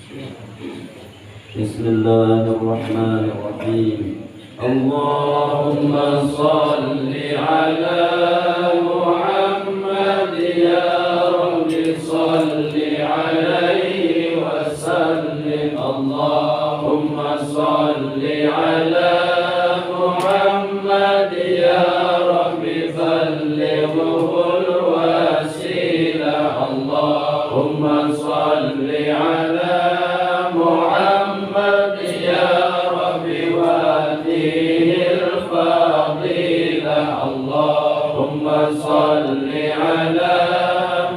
بسم الله الرحمن الرحيم. اللهم صل على محمد يا رب صل عليه وسلم. اللهم صل على محمد يا رب بلغه الوسيلة. اللهم صل على محمد يا رب وآله الفضيلة. اللهم صل على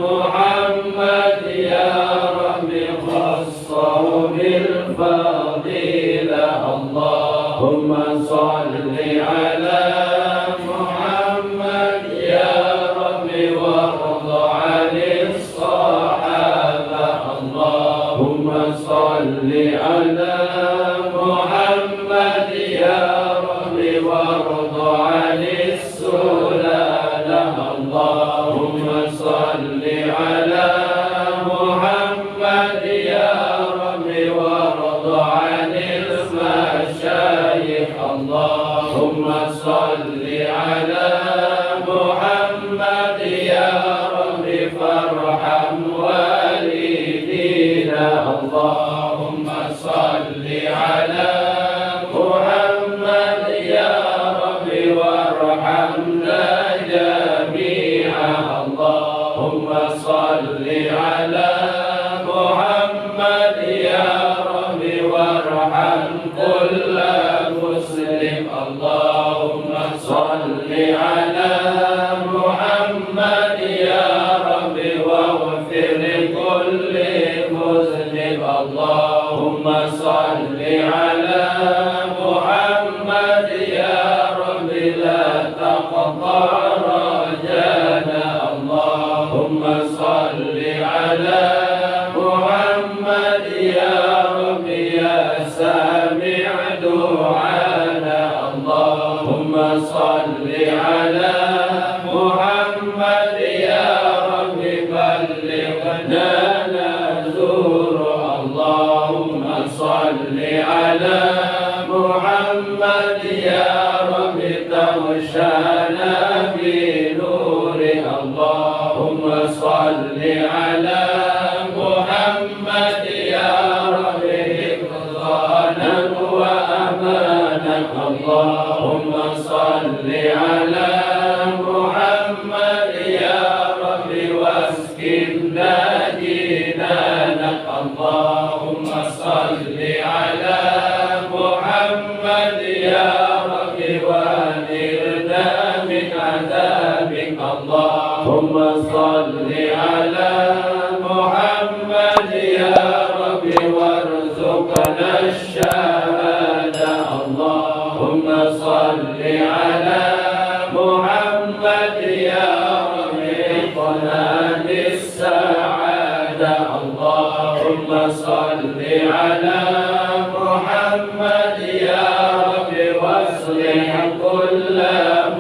محمد يا رب خصه بالفضيلة. اللهم صل على محمد يا رب وارض عن الصحابة. اللهم صل على محمد يا رب وارض عن السلالة. اللهم صل على محمد يا رب وارض عن المشايخ. اللهم صل على محمد يا رب فارحم والدينا. اللهم صل على محمد يا رب وارحمنا جميعا. اللهم صل على محمد يا رب وارحم كل مسلم. اللهم صل على محمد يا رب واغفر لكل مسلم. اللهم صل على محمد يا رب لا تقطع رجانا. اللهم صل على محمد يا رب يا سامع دعانا. اللهم صل على محمد يا رب بلغنا نزور. اللهم صل على محمد يا رب تغشانا بنور. اللهم صل على محمد يا رب حفظانا وأمانا. اللهم صل على محمد يا رب واسكننا جنانا. اللهم صل على محمد يا رب وانرنا من عذابك. اللهم صل على محمد يا رب وارزقنا الشهادة. اللهم صل على محمد يا رب اعطنا بالسعادة. اللهم صل على محمد يا رب واصلح كل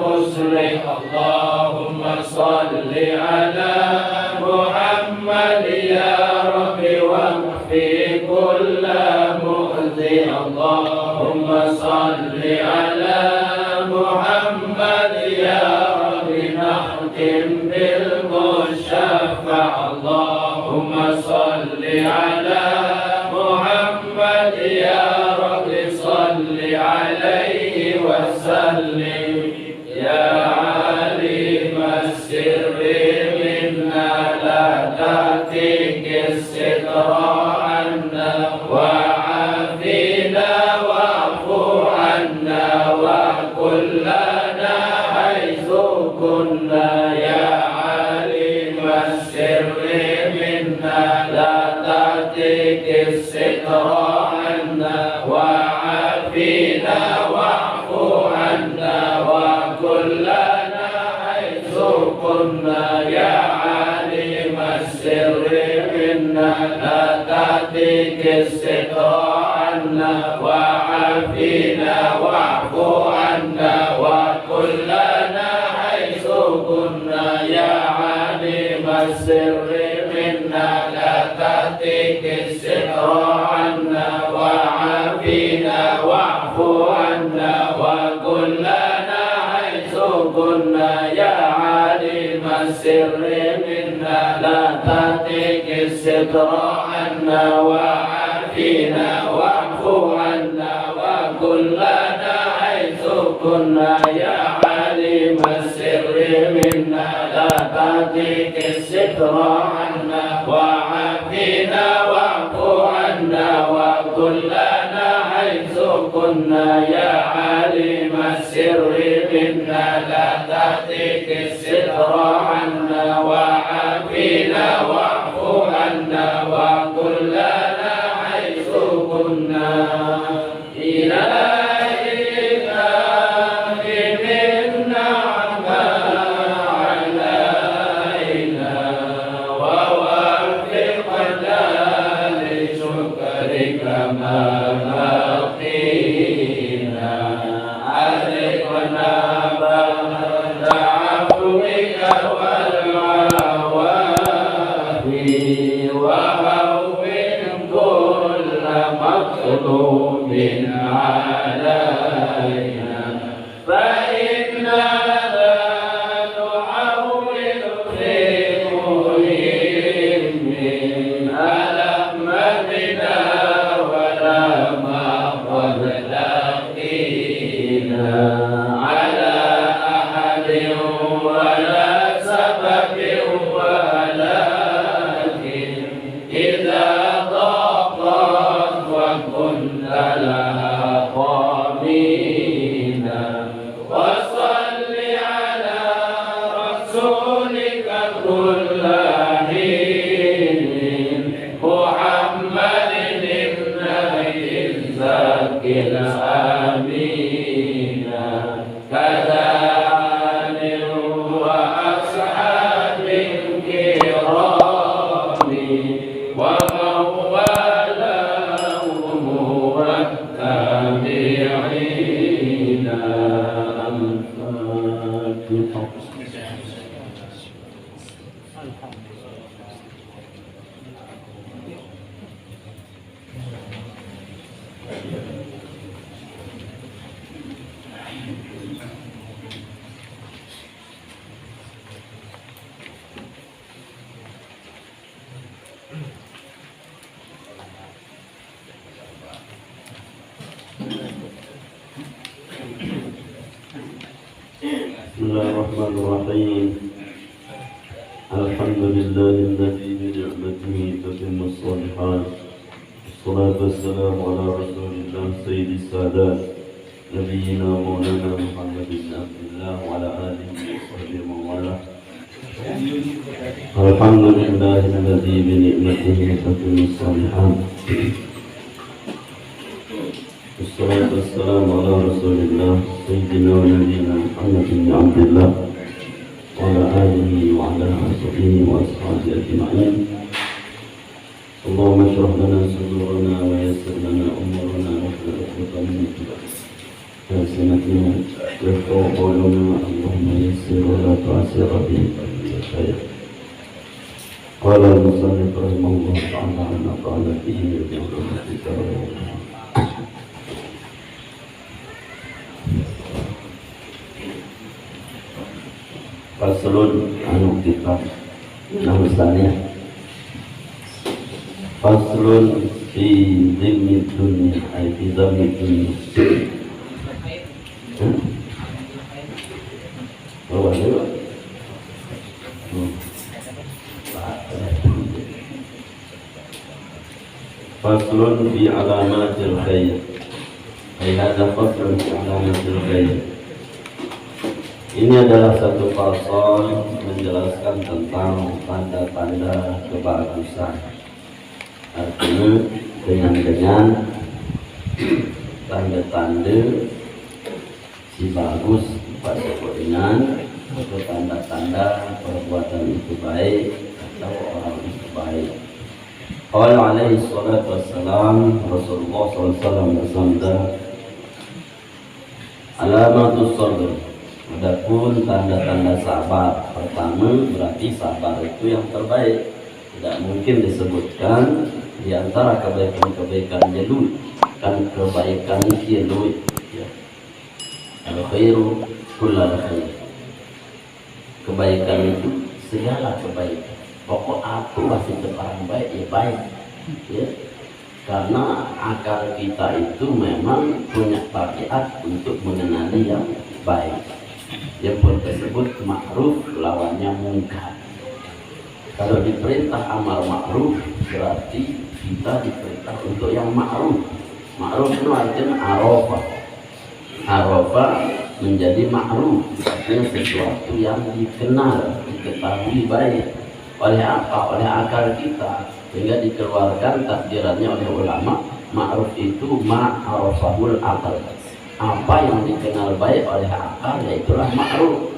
مصلح. اللهم صل على محمد يا رب واكفي كل مؤذي. اللهم صل على محمد يا رب نختم بالمشفع. اللهم صل على محمد يا رب صل عليه وسلم. يا عالم السر منا لا تأتيك الستر عنا وعافينا واعف عنا وكلنا حيث كنا. يا عالم السر منا لا تأتيك الستر عنا وعافينا واعف عنا وكلنا حيث كنا. يا عالم السر منا لا تأتيك الستر عنا وعافينا واعف عنا وكلنا حيث كنا. يا عالم السر منا لا تأتيك الستر الستر عنا وعافنا واعف عنا وكلنا حيث كنا يا عالم السر منا لا تهتك الستر عنا وعافنا واعف عنا وكلنا حيث كنا يا عالم السر منا لا تهتك الستر عنا وعافنا واعف عنا وكلنا حيث كنا يا عالم السر منا لا تهتك الستر عنا وعافنا واعف عنا وكلنا حيث كنا إلهنا من نعمة علينا ووفقنا لشكرك ما بقينا أذقنا بعد عفوك والعوافي وهون كل مطلوب علينا فإنا لا نحول في مهم ألمتنا ولا ما قد لقينا على أحد ولا سبب ولكن إذا ضاقت وكنت لها قامينا وصل على رسولك كل حين محمد النبي الزكي الأمين كذا آل وأصحاب كرام ومن والاهم والتابعين الفاتحة. بسم الله الرحمن الرحيم. الحمد لله الذي بنعمته تتم الصالحات، والصلاة والسلام على رسول الله سيد السادات نبينا مولانا محمد بن عبد الله وعلى آله وصحبه ومن والاه. الحمد لله الذي بنعمته تتم الصالحات، والصلاة والسلام على رسول الله سيدنا ونبينا محمد بن عبد الله وعلى آله وعلى صحبه وأصحابه أجمعين. اللهم اشرح لنا صدورنا ويسر لنا أمورنا واحلل عقدة من ألسنتنا يفقهوا قولنا. اللهم يسر ولا تعسر به الخير. قال المصنف رحمه الله تعالى عن قال فيه بعلومتك Faslun anu kitab misalnya faslun fi dhimmi dunya ay fi dhimmi dunya faslun fi alamatil khair ay hadha faslun fi alamatil khair. Ini adalah satu pasal menjelaskan tentang tanda-tanda kebagusan. Artinya dengan tanda-tanda si bagus pada dengan atau tanda-tanda perbuatan itu baik atau orang itu baik. Qala alaihi salatu wassalam, Rasulullah SAW bersabda, alamatus sabr. Adapun tanda-tanda sabar, pertama berarti sabar itu yang terbaik. Tidak mungkin disebutkan di antara kebaikan-kebaikan jelui kan kebaikan jelui ya. Al khairu kullal khair. Kebaikan itu segala kebaikan. Pokok aku masih orang baik ya baik ya. Karena akal kita itu memang punya tabiat untuk mengenali yang baik. Yang pun tersebut ma'ruf lawannya mungkar. Kalau diperintah amar ma'ruf berarti kita diperintah untuk yang ma'ruf. Ma'ruf itu artinya arafah. Arafah menjadi ma'ruf, artinya sesuatu yang dikenal, diketahui baik. Oleh apa? Oleh akal kita. Sehingga dikeluarkan takdirannya oleh ulama, ma'ruf itu ma'arafahul akal. Apa yang dikenal baik oleh akal yaitulah ma'ruf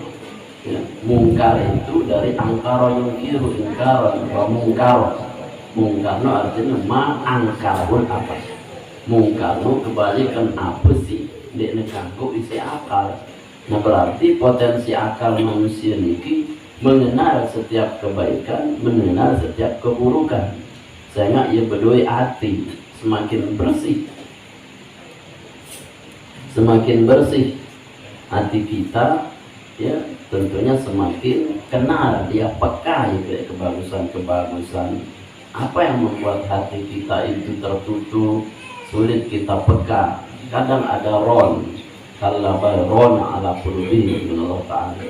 ya. Mungkar itu dari angkara yungkiru ingkaran wa mungkar. Mungkarno artinya ma'angkarul akal. Mungkarno kebalikan apa sih dia nekangku isi akal. Nah berarti potensi akal manusia ini mengenal setiap kebaikan, mengenal setiap keburukan. Sehingga ia berdua hati semakin bersih. Semakin bersih hati kita ya, tentunya semakin kenal dia peka ya, kebagusan-kebagusan. Apa yang membuat hati kita itu tertutup, sulit kita peka. Kadang ada ron, kalau ron ala qulubihim min Allah Ta'ala.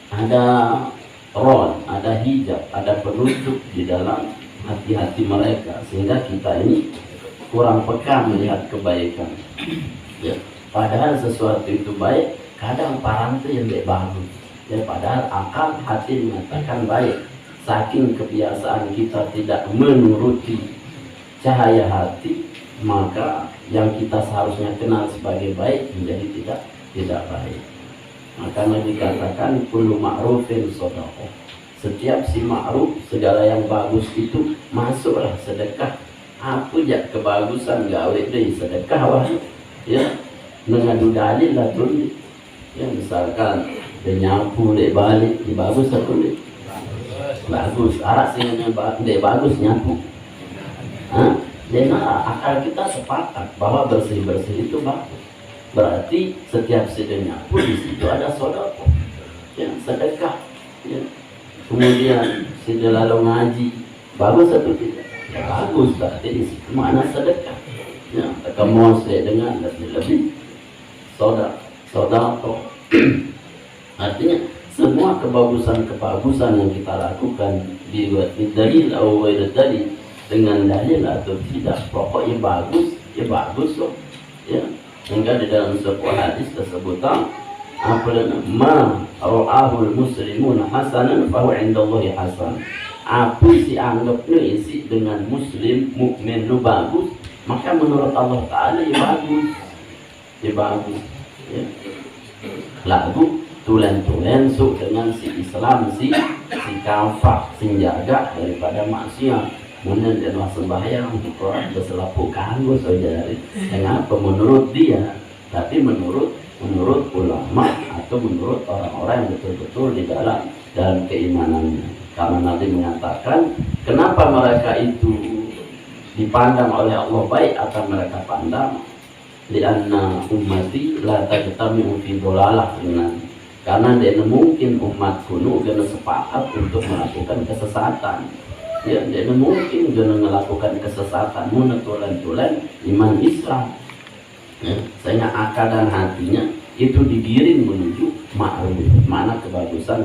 Ada ron, ada hijab, ada penutup di dalam hati-hati mereka, sehingga kita ini kurang peka melihat kebaikan ya. Padahal sesuatu itu baik, kadang parantu yang tidak bagus ya. Padahal akal hati mengatakan baik. Saking kebiasaan kita tidak menuruti cahaya hati, maka yang kita seharusnya kenal sebagai baik menjadi tidak baik. Makanya dikatakan kullu ma'rufin shadaqah. Setiap si ma'ruf, segala yang bagus itu masuklah sedekah. Apa ya kebagusan gawe deh sedekah wah ya. Mengadu dalil lah tuh ya. Misalkan dia nyapu dia balik dia bagus atau dia bagus. Arak sih dia bagus nyapu. Dan akal kita sepakat bahwa bersih-bersih itu bagus. Berarti setiap sedekah pun di situ ada sedekah, ya, sedekah. Ya. Kemudian sudah lalu ngaji, bagus atau tidak? Ya, bagus. Berarti di situ mana sedekah. Ya, ketemu dengan lebih sedekah. Artinya semua kebagusan yang kita lakukan di dalil atau dalil dengan dalil atau tidak, pokoknya bagus, ya bagus loh. Ya. Sehingga di dalam sebuah hadis tersebutkan ma ra'ahul muslimun hasanan fa huwa indallahi hasan. Apa si anggapnya isi dengan muslim mukmin lu bagus, maka menurut Allah Ta'ala ya bagus. Ya bagus ya. Lagu tulen-tulen su dengan si Islam si kafah si jaga daripada maksiat. Kemudian dia sembahyang Quran berselapukan gue saudari. Kenapa? Menurut dia, tapi menurut ulama atau menurut orang-orang yang betul-betul di dalam keimanannya. Karena Nabi mengatakan, kenapa mereka itu dipandang oleh Allah baik atau mereka pandang? Lianna ummati la tajtami'u fi dhalalah. Karena dia mungkin umat kuno kena sepakat untuk melakukan kesesatan. Ya, dia mungkin dengan melakukan kesesatan menetulan-tulan iman Islam. Ya, sehingga akal dan hatinya itu digiring menuju ma'ruf, mana kebagusan.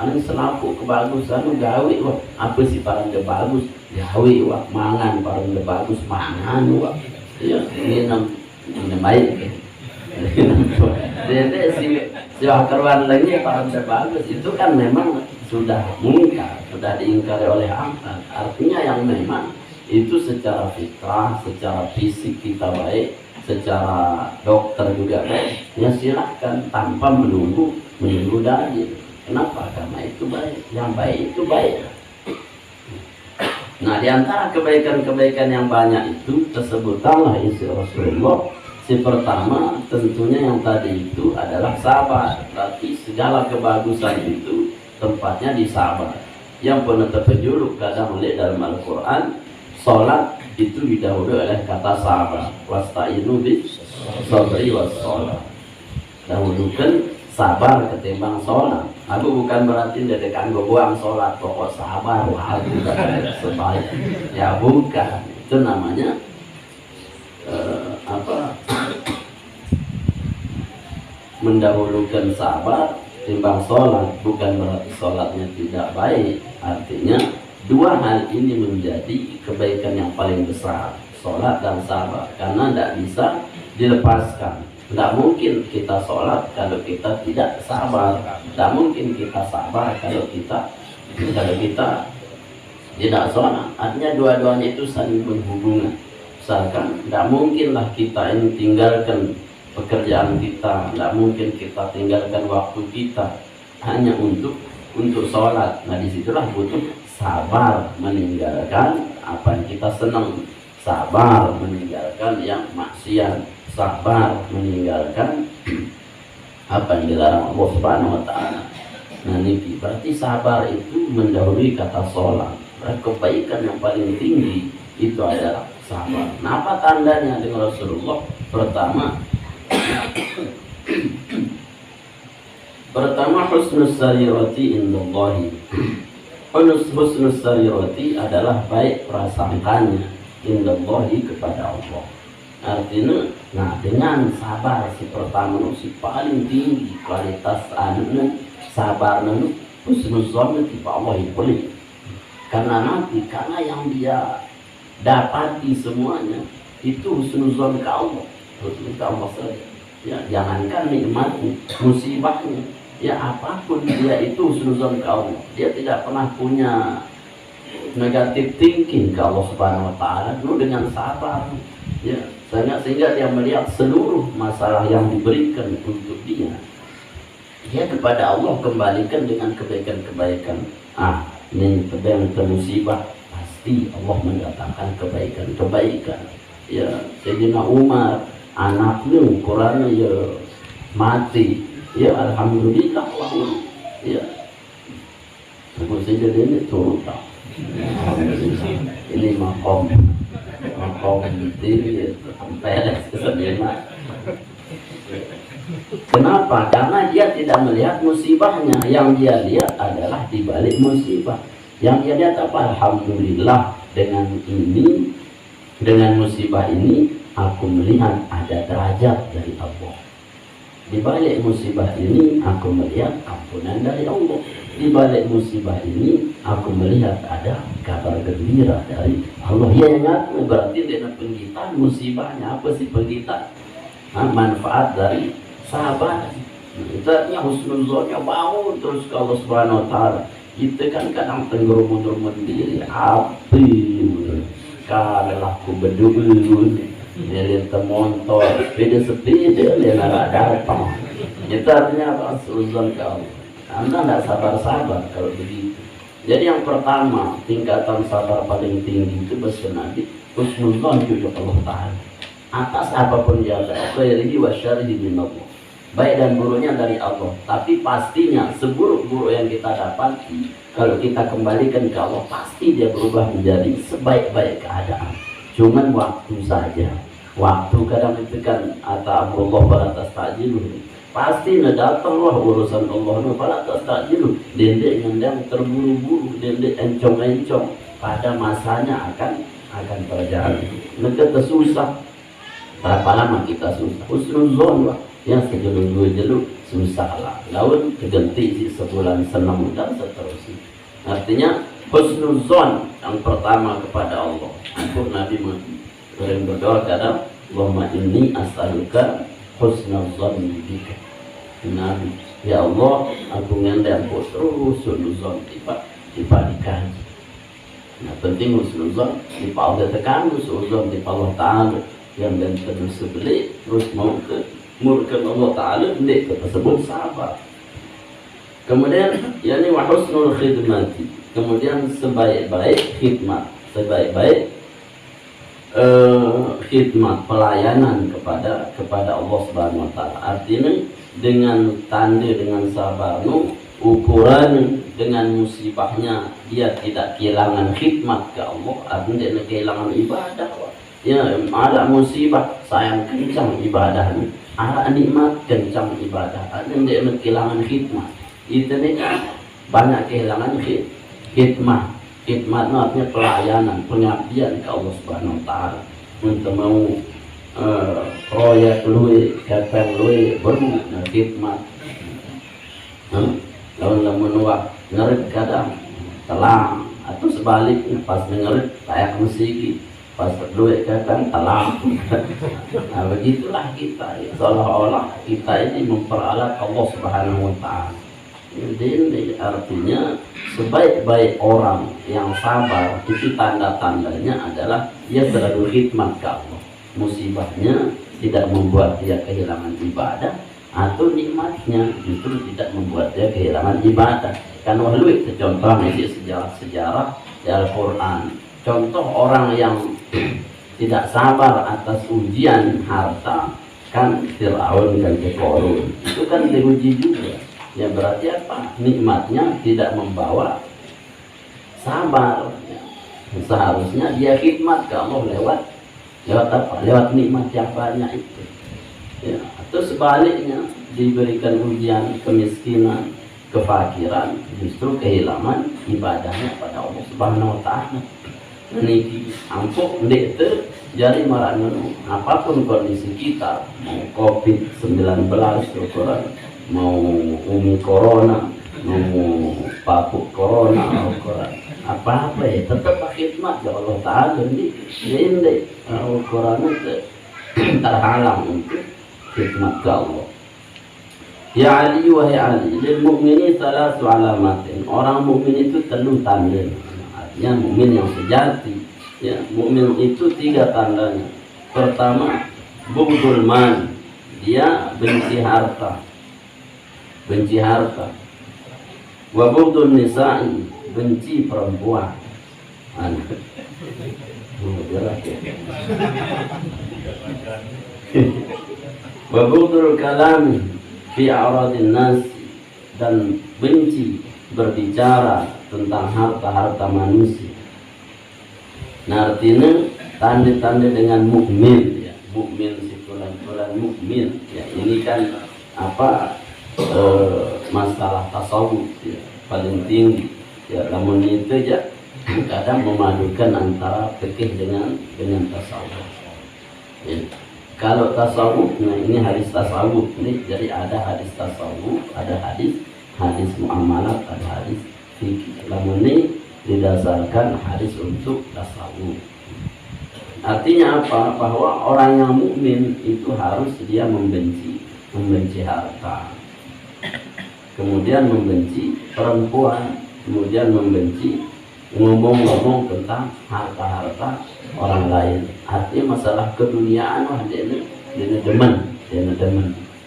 Anu selaku kebagusan gawe wah apa sih parang de bagus gawe wah mangan parang de bagus mangan wah ya ini baik. Jadi si akarwan lagi parang de bagus itu kan memang sudah mungkar, sudah diingkari oleh akal. Artinya yang memang itu secara fitrah, secara fisik kita baik, secara dokter juga baik. Ya silahkan tanpa menunggu dalil. Kenapa? Karena itu baik. Yang baik itu baik. Nah, di antara kebaikan-kebaikan yang banyak itu tersebutlah isi Rasulullah. Si pertama tentunya yang tadi itu adalah sabar. Berarti segala kebagusan itu tempatnya di sabar. yang pernah terpejuluk kadang melihat dalam Al-Quran, sholat itu didahului oleh kata sabar. Wasta'inu bis sabri was sholat. Dahulukan sabar ketimbang sholat. Aku bukan berarti dari kanggo buang sholat, pokok sabar wah juga sebaik. Ya bukan. Itu namanya mendahulukan sabar timbang sholat, bukan berarti sholatnya tidak baik. Artinya dua hal ini menjadi kebaikan yang paling besar, sholat dan sabar, karena tidak bisa dilepaskan. Tidak mungkin kita sholat kalau kita tidak sabar, tidak mungkin kita sabar kalau kita tidak sholat. Artinya dua-duanya itu saling berhubungan. Misalkan tidak mungkinlah kita ini tinggalkan pekerjaan kita, tidak mungkin kita tinggalkan waktu kita hanya untuk sholat. Nah disitulah butuh sabar meninggalkan apa yang kita senang, sabar meninggalkan yang maksiat, sabar meninggalkan apa yang dilarang Allah Subhanahu wa Ta'ala. Nah ini berarti sabar itu mendahului kata sholat. Kebaikan yang paling tinggi itu adalah sabar. Nah apa tandanya dengan Rasulullah? Pertama husnus sarirati indallahi. Husnus sarirati adalah baik prasangkanya indallahi kepada Allah. Artinya, nah dengan sabar si pertama si paling tinggi kualitas sabar husnul zon tipe Allah itu. Karena yang dia dapati semuanya itu husnul zon ke Allah. Kita Allah saja. Ya, jangankan nikmatnya, musibahnya, ya apapun dia itu husnuzon ke Allah. Dia tidak pernah punya negatif thinking ke Allah Subhanahu wa Ta'ala, dengan sabar. Ya, sehingga dia melihat seluruh masalah yang diberikan untuk dia kepada Allah kembalikan dengan kebaikan-kebaikan. Ini yang termusibah, pasti Allah mendatangkan kebaikan-kebaikan. Ya, Sayyidina Umar anaknya ukurannya ya mati, ya alhamdulillah Allah, ya sebut saja ini turut tak ini makom tinggi sampai kesembilan. Kenapa? Karena dia tidak melihat musibahnya, yang dia lihat adalah di balik musibah. Yang dia lihat apa? Alhamdulillah, dengan musibah ini aku melihat ada derajat dari Allah. Di balik musibah ini aku melihat ampunan dari Allah. Di balik musibah ini aku melihat ada kabar gembira dari Allah. Ya ngaku berarti dengan penggitan musibahnya apa sih penggitan? Manfaat dari sabar. Itu artinya husnul zonnya bangun terus ke Allah Subhanahu wa Ta'ala. Kita kan kadang tenggerumun diri api kalau aku berdua dia termontor sepeda dia nggak datang. Itu artinya apa? Husnuzon kau. Anda tidak sabar kalau begitu. Jadi yang pertama tingkatan sabar paling tinggi itu bersenadi husnuzon kepada Allah Ta'ala atas apapun yang ada. Khairihi wa syarrihi min Allah. Baik dan buruknya dari Allah. Tapi pastinya seburuk-buruk yang kita dapati kalau kita kembalikan ke Allah pasti dia berubah menjadi sebaik-baik keadaan. Cuman waktu saja. Waktu kadang itu kan Allah baratas tajilu. Pasti datanglah urusan Allah baratas tajilu. Dendek yang terburu-buru, dendek encong-encong pada masanya akan terjadi. Kita susah. Berapa lama kita susah? Husnuzon lah. Yang sejeluk-jeluk susah lah. Lalu terganti sebulan senang dan seterusnya. Artinya husnuzon yang pertama kepada Allah. Aku Nabi sering berdoa kadang, Allahumma inni as'aluka husnuzon bika. Nabi, ya Allah, aku ngandang terus husnuzon tiba dikaji. Nah penting husnuzon tiba Allah tekan, husnuzon tiba Allah Ta'ala yang dan terus sebelik terus mau ke murkan Allah Ta'ala tidak tersebut sabar. Kemudian yakni wa husnul khidmati. Kemudian sebaik-baik khidmat, khidmat pelayanan kepada Allah Subhanahu wa Ta'ala. Artinya dengan tanda dengan sabarnu ukuran dengan musibahnya dia tidak kehilangan khidmat ke Allah, artinya dia kehilangan ibadah. Ya, ada musibah sayang kencang ibadahnya, ada nikmat kencang ibadah, artinya dia kehilangan khidmat. Itu nih kan banyak kehilangan khidmat. Khidmat artinya pelayanan, pengabdian ke Allah Subhanahu wa taala. Untuk mau proyek lui, kapal lui baru khidmat. Lalu menua ngerit kadang telang atau sebaliknya pas ngerit kayak musik pas duit kadang telang. Nah begitulah kita ya. Seolah-olah kita ini memperalat Allah Subhanahu wa taala. Jadi artinya sebaik-baik orang yang sabar itu tanda-tandanya adalah dia terlalu khidmat ke Allah. Musibahnya tidak membuat dia kehilangan ibadah, atau nikmatnya justru tidak membuat dia kehilangan ibadah. Kan wahlu itu contoh nih sejarah-sejarah di Al-Quran. Contoh orang yang tidak sabar atas ujian harta, kan Fir'aun dan Qarun. Itu kan diuji juga. Ya berarti apa? Nikmatnya tidak membawa sabar. Ya. Seharusnya dia khidmat ke Allah lewat apa? Lewat nikmat yang banyak itu. Ya. Atau sebaliknya diberikan ujian kemiskinan, kefakiran, justru kehilangan ibadahnya pada Allah Subhanahu wa taala. Niki ampuk ndek teu jari maranono apapun kondisi kita, mau Covid-19 ukuran, mau umi corona, mau papuk corona ukuran, apa-apa ya tetap khidmat ya Allah taala ndi ndek ukuran itu terhalang untuk khidmat ke Allah. Ya Ali wahai Ali, lil mu'mini salasu alamatin. Orang mukmin itu telu tanda. Artinya mukmin yang sejati. Ya, mukmin itu 3 tandanya. Pertama, bughdul man. Dia benci harta. Benci harta. Wa bughdun nisa'i, benci perempuan. Wa bughdul kalami fi a'radin nas, dan benci berbicara tentang harta-harta manusia. Nah artinya tanda-tanda dengan mukmin ya, mukmin sikulan mukmin ya, ini kan apa masalah tasawuf ya, paling tinggi ya. Namun itu ya kadang memadukan antara fikih dengan tasawuf ya. Kalau tasawuf, nah ini hadis tasawuf nih, jadi ada hadis tasawuf, ada hadis muamalat, ada hadis fikih. Namun ini didasarkan hadis untuk tasawuf. Artinya apa? Bahwa orang yang mukmin itu harus dia membenci harta, kemudian membenci perempuan, kemudian membenci ngomong-ngomong tentang harta-harta orang lain. Artinya masalah keduniaan wah dia demen.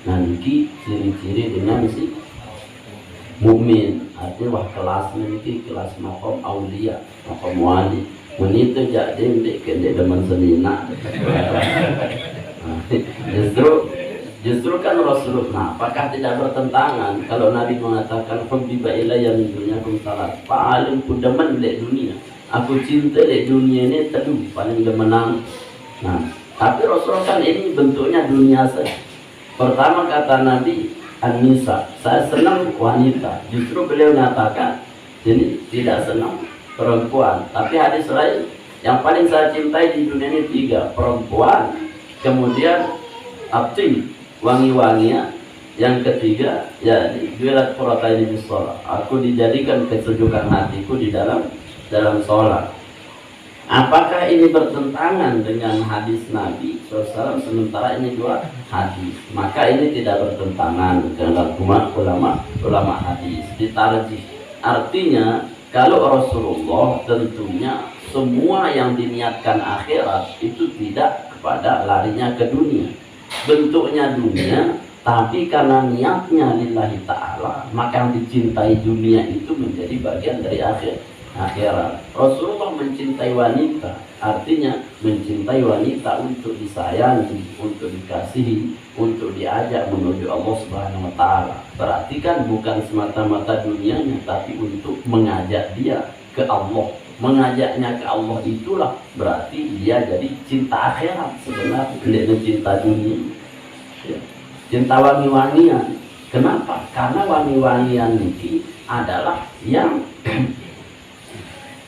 Nanti ciri-ciri dengan si mukmin. Artinya wah kelasnya ini kelas maqam aulia, maqam wali. Menito jadi dia demen senina. Justru kan Rasulullah, apakah tidak bertentangan kalau Nabi mengatakan hubbiba ilayya min dunyakum salat, paling ku demen di dunia, aku cinta di dunia ini teduh paling demenang. Nah, tapi Rasulullah kan ini bentuknya dunia saja. Pertama kata Nabi An-Nisa, saya senang wanita. Justru beliau mengatakan jadi tidak senang perempuan. Tapi hadis lain, yang paling saya cintai di dunia ini 3, perempuan, kemudian abdi, wangi-wangian, yang ketiga ya jualat qurrataini bis shalah, aku dijadikan kesejukan hatiku di dalam sholat. Apakah ini bertentangan dengan hadis Nabi SAW? Sementara ini 2 hadis, maka ini tidak bertentangan dengan ulama hadis ditarjih. Artinya kalau Rasulullah tentunya semua yang diniatkan akhirat itu tidak kepada larinya ke dunia, bentuknya dunia, tapi karena niatnya lillahi ta'ala, maka yang dicintai dunia itu menjadi bagian dari akhirat. Rasulullah mencintai wanita, artinya mencintai wanita untuk disayangi, untuk dikasihi, untuk diajak menuju Allah Subhanahu wa taala. Berarti kan bukan semata-mata dunianya, tapi untuk mengajak dia ke Allah. Mengajaknya ke Allah itulah berarti dia jadi cinta akhirat sebenarnya, tidak cinta dunia. Ya. Cinta wangi-wangian. Kenapa? Karena wangi-wangian ini adalah yang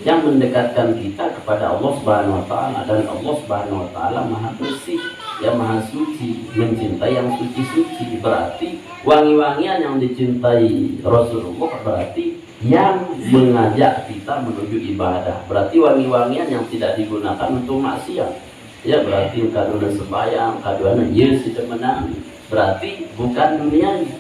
mendekatkan kita kepada Allah Subhanahu wa taala, dan Allah Subhanahu wa taala Maha bersih, ya Maha suci, mencintai yang suci-suci. Berarti wangi-wangian yang dicintai Rasulullah berarti yang mengajak kita menuju ibadah. Berarti wangi-wangian yang tidak digunakan untuk maksiat. Ya berarti kaduna sembahyang, kaduna ye sudah menang. Berarti bukan dunianya.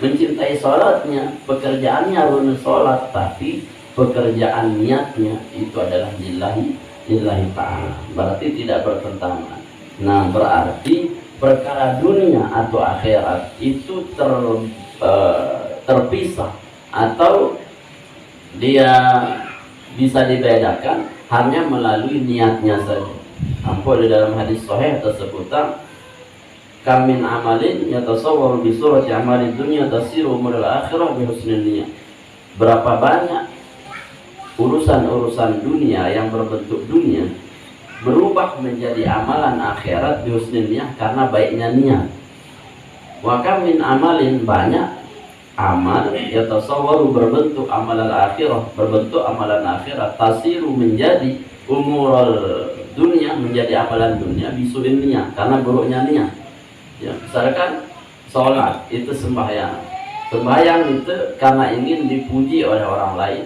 Mencintai sholatnya, pekerjaannya harus sholat, tapi pekerjaan niatnya itu adalah lillahi ta'ala. Berarti tidak bertentangan. Nah, berarti perkara dunia atau akhirat itu terpisah, atau dia bisa dibedakan hanya melalui niatnya saja. Ampun, di dalam hadis sahih tersebutkan kamin amalin yatasawwaru bi surati amali dunya tasiru umur al-akhirah bi husnil niyah. Berapa banyak urusan-urusan dunia yang berbentuk dunia berubah menjadi amalan akhirat bi husnil niyah karena baiknya niat. Wa kam min amalin, banyak amal yatasawwaru berbentuk amalan akhirah, berbentuk amalan akhirat, tasiru menjadi umurul dunia, menjadi amalan dunia bisuin niyah karena buruknya niat. Ya, misalkan sholat itu sembahyang itu karena ingin dipuji oleh orang lain,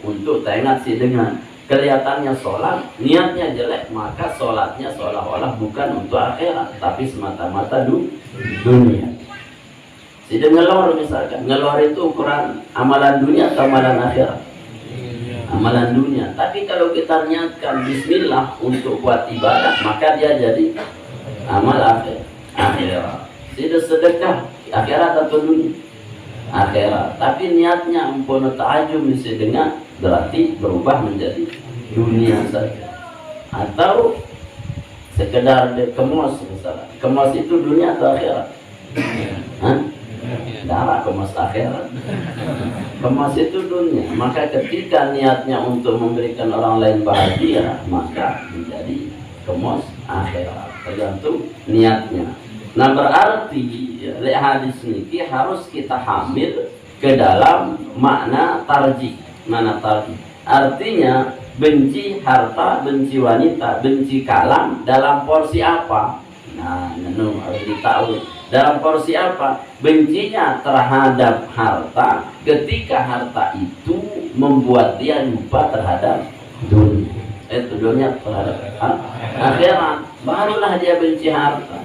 untuk teringat sih dengan kelihatannya sholat, niatnya jelek, maka sholatnya seolah-olah bukan untuk akhirat tapi semata-mata dunia. Jadi ngelor, misalkan ngelor itu ukuran amalan dunia atau amalan akhirat? Amalan dunia. Tapi kalau kita niatkan bismillah untuk buat ibadah, maka dia jadi amal akhirat. Tidak sedekah akhirat atau dunia? Akhirat. Tapi niatnya ampun ta'ajum dengan berarti berubah menjadi dunia saja. Atau sekedar kemos misalnya. Kemos itu dunia atau akhirat? Darah kemas akhirat. Kemas itu dunia. Maka ketika niatnya untuk memberikan orang lain bahagia, maka menjadi kemas akhirat. Tergantung niatnya. Nah, berarti lihat hadis ini harus kita hamil ke dalam makna tarjih. Mana tarjih? Artinya benci harta, benci wanita, benci kalam dalam porsi apa? Nah, harus ditahu. Dalam porsi apa? Bencinya terhadap harta ketika harta itu membuat dia lupa terhadap dunia. Dunia terhadap akhirat, barulah dia benci harta.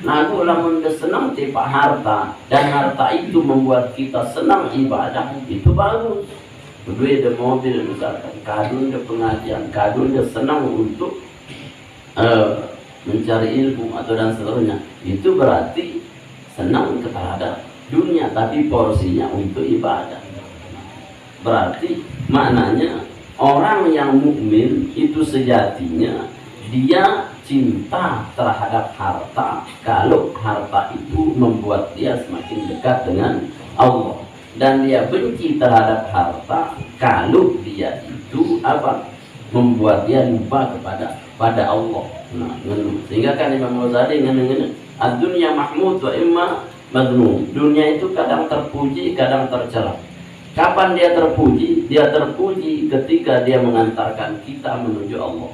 Nah, lamun senang tipe harta dan harta itu membuat kita senang ibadah, itu bagus. Duit ada mobil misalkan, kadun ada pengajian, kadun ada senang untuk mencari ilmu atau dan seterusnya, itu berarti senang terhadap dunia tapi porsinya untuk ibadah. Berarti maknanya orang yang mukmin itu sejatinya dia cinta terhadap harta kalau harta itu membuat dia semakin dekat dengan Allah, dan dia benci terhadap harta kalau dia itu membuat dia lupa pada Allah. Nah, sehingga kan Imam Ghazali ngene-ngene, ad-dunya mahmud wa imma madmum. Dunia itu kadang terpuji, kadang tercela. Kapan dia terpuji? Dia terpuji ketika dia mengantarkan kita menuju Allah.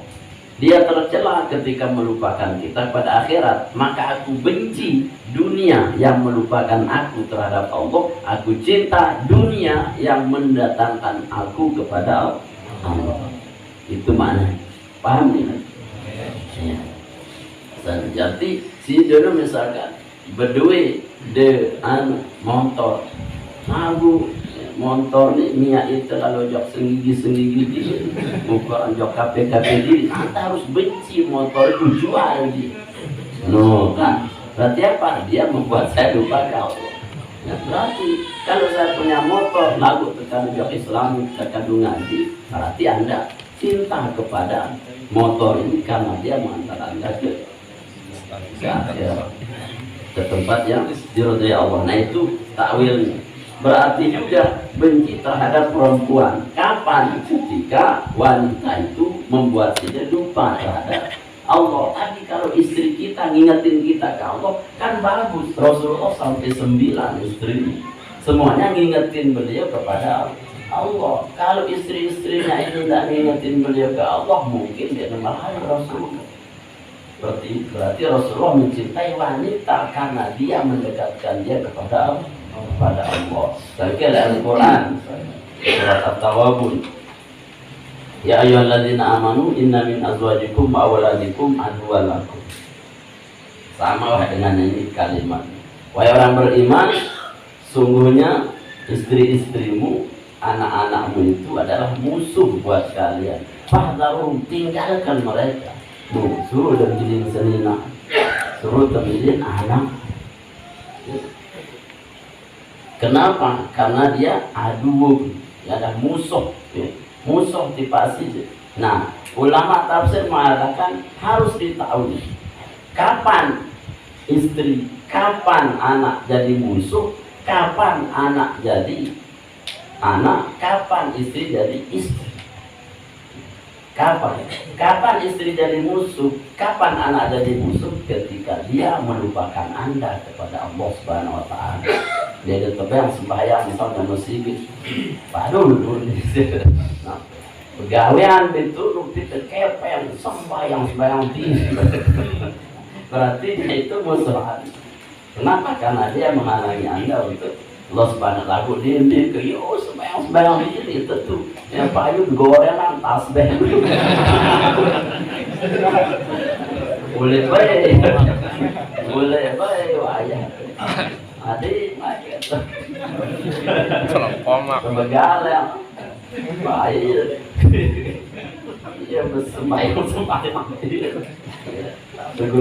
Dia tercela ketika melupakan kita pada akhirat. Maka aku benci dunia yang melupakan aku terhadap Allah. Aku cinta dunia yang mendatangkan aku kepada Allah. Itu maknanya. Paham ya? Ya. Jadi si dulu misalkan berdua de motor, aku motor ni minyak itu kalau jok senggigi di bukan jok KPKP di, anda harus benci motor itu, jual di. No kan? Berarti apa? Dia membuat saya lupa Allah. Ya, berarti kalau saya punya motor lagu tekan jok Islam tekan ngaji, berarti Anda cinta kepada motor ini karena dia mengantar Anda ke tempat yang diridhai Allah. Nah itu takwilnya. Berarti juga benci terhadap perempuan. Kapan? Ketika wanita itu membuat dia lupa terhadap Allah. Tapi kalau istri kita ngingetin kita ke Allah, kan bagus. Rasulullah sampai 9 istri, semuanya ngingetin beliau kepada Allah. Kalau istri-istrinya ini tidak ngingetin beliau ke Allah, mungkin dia memarahi Rasulullah. Berarti Rasulullah mencintai wanita karena dia mendekatkan dia kepada Allah. Saya kira Al-Quran surat At-Tawabun, ya ayyuhalladzina amanu inna min azwajikum wa auladikum aduwwan lakum. Sama lah dengan ini kalimat. Wahai orang beriman, sungguhnya istri-istrimu, anak-anakmu itu adalah musuh buat kalian. Fahdharum, tinggalkan mereka. Suruh tembilin selina, suruh tembilin anak. Kenapa? Karena dia adu, ya ada musuh, ya. Musuh tipasi. Nah, ulama tafsir mengatakan harus ditahu kapan istri, kapan anak jadi musuh, kapan anak jadi anak, kapan istri jadi istri. Kapan istri jadi musuh, kapan anak jadi musuh? Ketika dia melupakan Anda kepada Allah Subhanahu wa Ta'ala. Dia tetap yang sembahyang misalnya masjid, padahal nah, pegawaian itu lebih terkepeng sembahyang tinggi. Berarti dia itu musuh. Kenapa? Karena dia menghalangi Anda untuk Allah Subhanahu wa Ta'ala. Dia ke yo sembahyang ini itu tuh yang payu gorengan tasbih. Boleh baik wajah. Adik macam Pomak begalang baik. Dia bersembahyang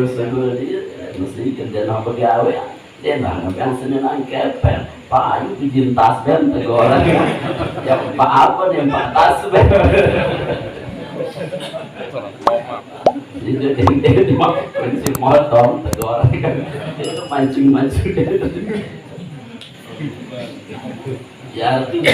segur dia mesti kerja nak pegawai. Dia nak ngapain senang kepen. Pak Ayu bikin tasbih tegoran. Ya Pak apa nih Pak tasbih? Dia kunci motor tegoran. Itu mancing. Ya artinya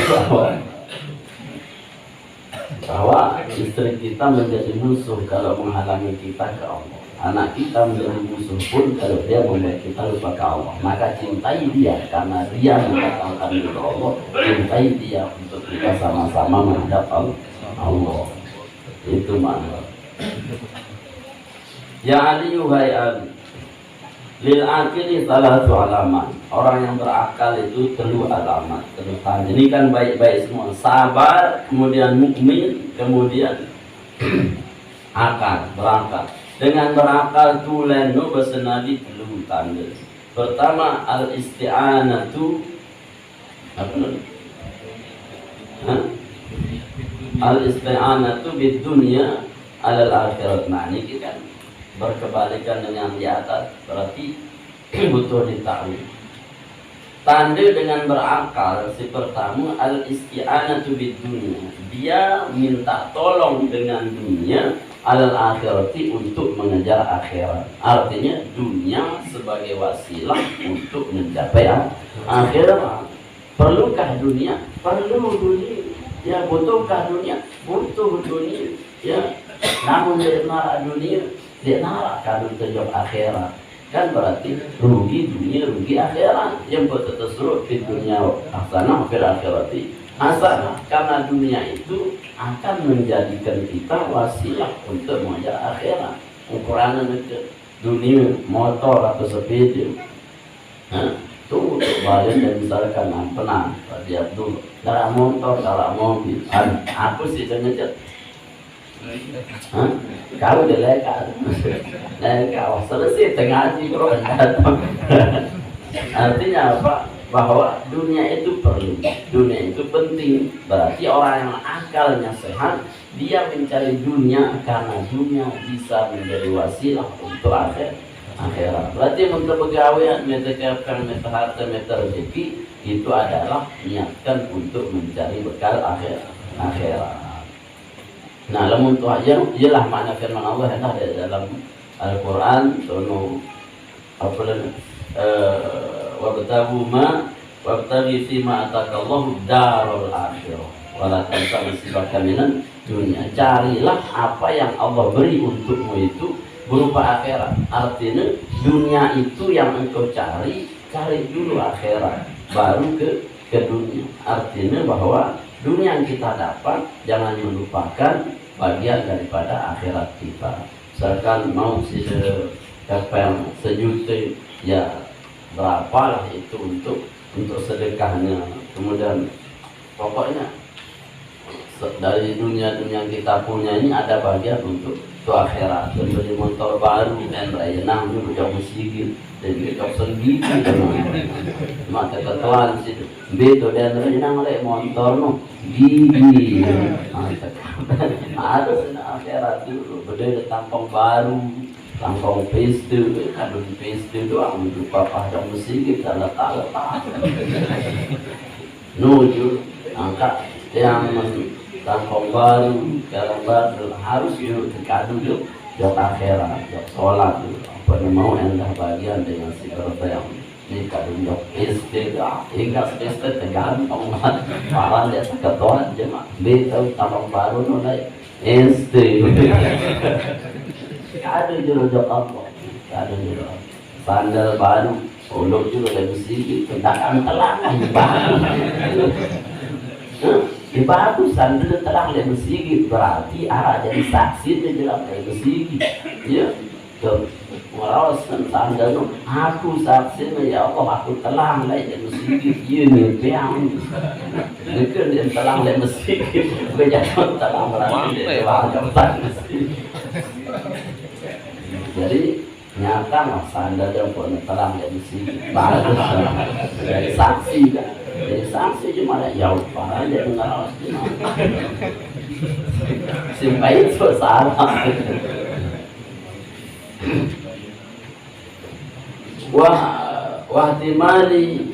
bahwa istri kita menjadi musuh kalau menghalangi kita ke Allah. Anak kita menjadi musuh pun kalau dia membuat kita lupa ke Allah. Maka cintai dia karena dia mengatakan kepada Allah. Cintai dia untuk kita sama-sama menghadap Allah. Itu makna. Ya Ali yuhai Ali, lil akili salatu alamat. Orang yang berakal itu perlu alamat, perlu tanda. Ini kan baik-baik semua. Sabar, kemudian mukmin, kemudian akal, berakal. Dengan berakal tulen no bersenadi perlu tanda. Pertama al-isti'anatu apa namanya? Al-isti'anatu bid dunya alal akhirat. Nah ini kan berkebalikan dengan di atas, berarti butuh ditahui. Tanda dengan berakal si pertama al-isti'anatu bid dunya. Dia minta tolong dengan dunia alal akhirati untuk mengejar akhirat. Artinya dunia sebagai wasilah untuk mencapai akhirat. Perlukah dunia? Perlu dunia. Ya butuhkah dunia? Butuh dunia. Ya. Namun dia nara dunia, dia nara kalau terjauh akhirat. Kan berarti rugi dunia, rugi akhirat. Yang bertetesurut di dunia hasanah fil akhirati hasanah. Karena dunia itu akan menjadikan kita wasilah untuk mengejar akhirat. Ukurannya itu dunia motor atau sepeda. Tuh balik dan misalkan pernah lihat dulu darah motor, darah mobil. Aku sih sengaja. Kalau dia leka, selesai tengah hari kalau datang. Artinya apa? Bahwa dunia itu perlu, dunia itu penting. Berarti orang yang akalnya sehat, dia mencari dunia karena dunia bisa menjadi wasilah untuk akhirat. Berarti untuk pegawai meta kafir, meta harta, meta rezeki itu adalah niatkan untuk mencari bekal akhirat. Nah, lamun tu ialah makna firman Allah yang ada dalam Al-Qur'an sono apa wabtaghi fima atakallahu darul akhirah wala tansa nasibaka minan dunya. Carilah apa yang Allah beri untukmu itu berupa akhirat. Artinya dunia itu yang engkau cari dulu akhirat, baru ke dunia. Artinya bahwa dunia yang kita dapat jangan melupakan bagian daripada akhirat kita. Misalkan mau sejuta, ya berapalah itu untuk sedekahnya. Kemudian pokoknya dari dunia yang kita punya ini ada bagian untuk akhirat. Dan beli motor baru dan raya nang dulu jauh sikit dan kita sendiri maka ketuan sih beto dan raya nang lek motor no gigi harus akhirat dulu. Beda tampang baru, tampang piste, kadang piste doang lupa pada musik kita letak nuju angkat yang tampang baru, sekarang baru harus yuk terkadang yuk jauh akhirat, jauh sholat yuk. Apa mau endah bagian dengan si berapa yang ini kadang jauh SD, hingga SD tergantung malah dia seketuan cuma betul tampang baru nolai SD. Ada juga jauh apa, ada juga sandal baru, pondok juga lebih sedikit, tendangan telangan baru. Di bagus sandal terang lebih sedikit berarti jadi saksi dia jelas lebih sedikit. Ya, tuh merawasan sandal aku saksi ya Allah aku telang lebih sedikit. Ya mimpi yang mungkin dia telang lebih sedikit. Berjatuh telang berarti dia lebih sedikit. Jadi nyata mas sandal yang pun telang lebih sedikit. Bagus dari saksi kan. Jadi saksi cuma ada jauh parah dia mengawas simpai itu salah. Wahtimali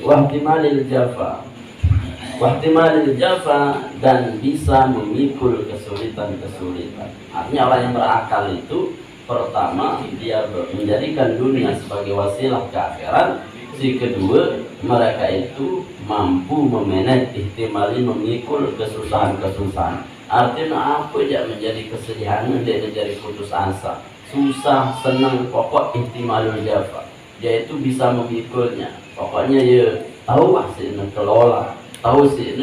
jafa dan bisa memikul kesulitan. Artinya orang yang berakal itu pertama dia menjadikan dunia sebagai wasilah ke akhirat. Si kedua, mereka itu mampu memanage ihtimali memikul kesusahan. Artinya apa yang menjadi kesedihan dia menjadi putus asa, susah, senang, pokok ihtimalul jafa. Dia itu bisa memikulnya. Pokoknya ya tahu sih kelola, tahu sih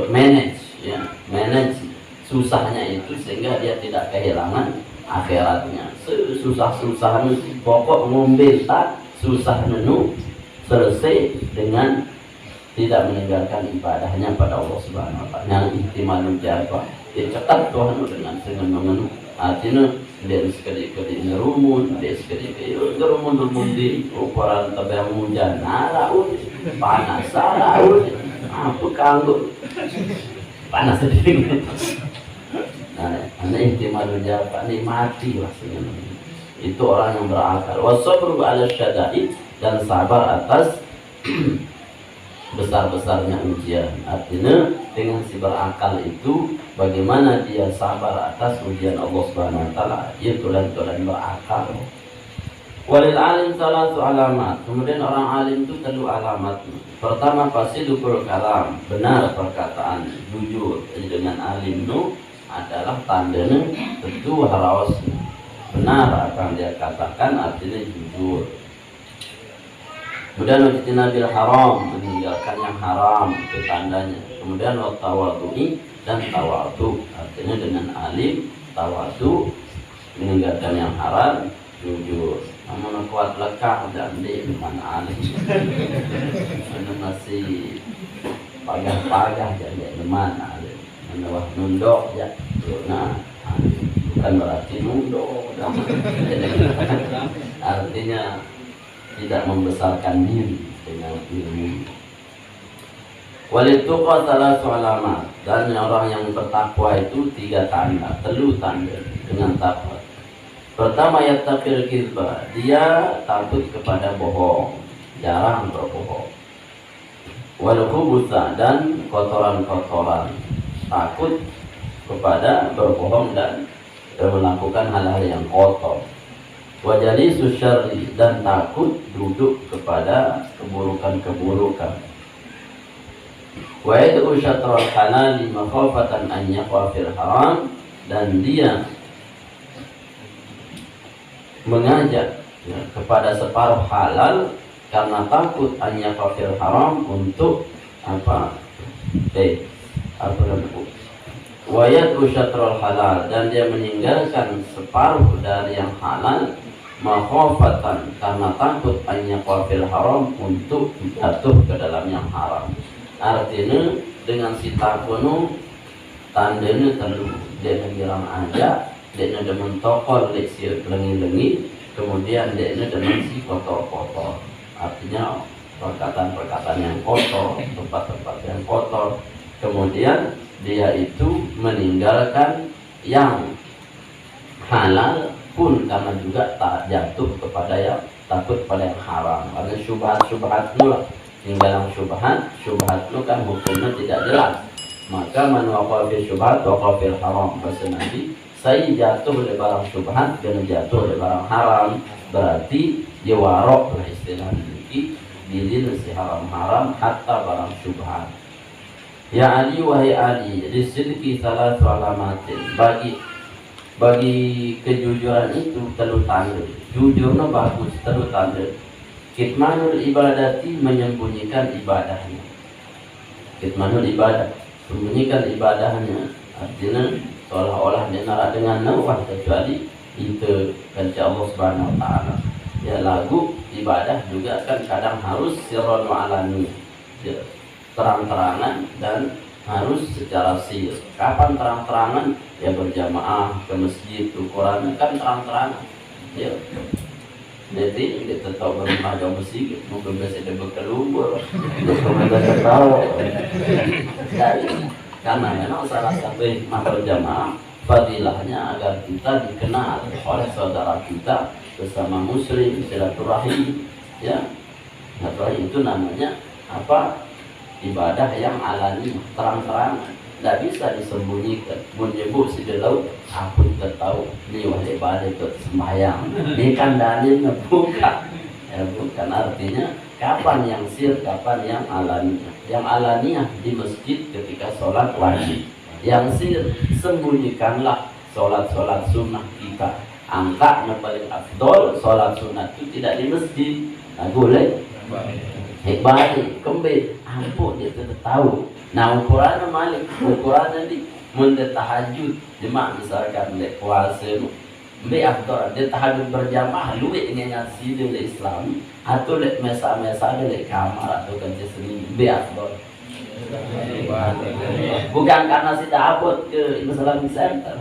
manage susahnya itu sehingga dia tidak kehilangan akhiratnya. Susah-susahan pokok ngombentak susah nenu selesai dengan tidak meninggalkan ibadahnya pada Allah Subhanahu wa taala. Yang ihtimalul jafa dia cekat Tuhan dengan mengenuh artinya dia sekali-kali ngerumun, dia sekali-kali ngerumun di ukuran tabang hujan naraun panas saraun apa kanggo panas sedikit. Nah, ihtimalul jafa ini mati rasanya. Itu orang yang berakal. Wasabru 'ala syada'id dan sabar atas besar-besarnya ujian. Artinya dengan si berakal itu bagaimana dia sabar atas ujian Allah Subhanahu wa taala. Ia tulen berakal. Walil alim salatu alamat. Kemudian orang alim itu perlu alamat. Pertama fasidul kalam, benar perkataan, jujur. Jadi dengan alim itu adalah tandanya tentu harus benar akan dia katakan, artinya jujur. Kemudian ijtinabil haram, meninggalkan yang haram, itu tandanya. Kemudian tawadhu'i dan tawadhu, artinya dengan alim tawadhu, meninggalkan yang haram, jujur. Namun kuat lekah dan di mana alim. Mana masih pagah-pagah jadi mana alim. Mana wah nundok ya. Nah, bukan berarti nunduk, artinya tidak membesarkan diri dengan ilmu. Walituqa salasu alamat, dan orang yang bertakwa itu 3 tanda, telu tanda dengan takwa. Pertama, yattaqil kizba, dia takut kepada bohong, jarang berbohong. Wal khubutha, dan kotoran-kotoran, takut kepada berbohong dan melakukan hal-hal yang kotor. Wajali susyari, dan takut duduk kepada keburukan-keburukan. Wa yad'u syatral halali makhafatan an yaqa fil haram, dan dia mengajak ya, kepada separuh halal karena takut an yaqa fil haram, untuk wa yad'u syatral halal, dan dia meninggalkan separuh dari yang halal makhafatan, karena takut an yaqa fil haram, untuk jatuh ke dalam yang haram. Artinya dengan si takono tandanya telu dia ngiram aja, dia demen tokol lek si lengi-lengi, kemudian dia demen si kotor-kotor. Artinya perkataan-perkataan yang kotor, tempat-tempat yang kotor. Kemudian dia itu meninggalkan yang halal pun karena juga tak jatuh kepada yang takut pada yang haram. Ada syubhat-syubhat mula. Tinggalan syubhat itu kan hukumnya tidak jelas. Maka man waqa fi syubhat waqa fil haram. Bahasa Nabi, saya jatuh oleh barang syubhat dan jatuh oleh barang haram, berarti dia warok lah istilah ini, dilin si haram hatta barang syubhat. Ya Ali, wahai Ali, disidqi salatu alamatin, bagi kejujuran itu telu tanda. Jujurnya bagus, telu tanda. Kitmanul ibadati, menyembunyikan ibadahnya. Kitmanul ibadah, sembunyikan ibadahnya. Artinya seolah-olah dia narak dengan nawah, kecuali itu kanca Allah Subhanahu wa taala. Ya, lagu ibadah juga kan kadang harus sirron wa alani, ya, terang-terangan dan harus secara sir. Kapan terang-terangan? Ya berjamaah ke masjid, ukurannya kan terang-terangan. Ya. Jadi kita tahu berumah jauh masjid, mungkin biasa dia berkelubur, dia tahu. Karena memang salah satu hikmah berjamaah fadilahnya agar kita dikenal oleh saudara kita bersama muslim, silaturahim, ya. Silaturahim itu namanya ibadah yang alani, terang-terangan, tidak bisa disembunyikan. Menyebut si delau, aku tidak tahu ini wahai ibadah itu sembahyang. Ini kan dalilnya bukan, ya, bukan. Artinya kapan yang sir, kapan yang alani. Yang alaniah di masjid ketika sholat wajib. Yang sir, sembunyikanlah sholat sunnah kita. Angkanya paling afdol, sholat sunnah itu tidak di masjid. Nah, boleh. Balik, kembali, ampun dia tidak tahu. Nah, ukurannya malik, ukurannya di tahajud, jemaah misalkan lek puasa, be afdol, dia tahajud berjamaah, lu ini nyasi di Islam, atau lek mesa-mesa di kamar atau kerja sendiri, be afdol. Bukan karena si abot ke Islamic Center,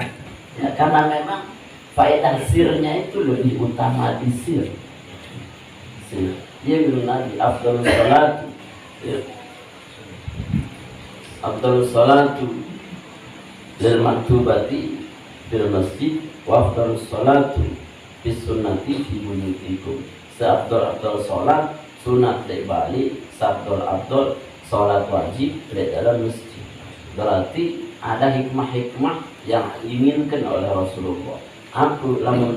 ya, karena memang faedah sirnya itu lebih utama di sir. Dia bilang Nabi afdalus salatu, ya, afdalus salatu lil maktubati fil masjid wa afdalus salatu bis sunnati fi buyutikum. Seabdal salat sunat di Bali, seabdal salat wajib di dalam masjid. Berarti ada hikmah-hikmah yang diinginkan oleh Rasulullah. Aku lamun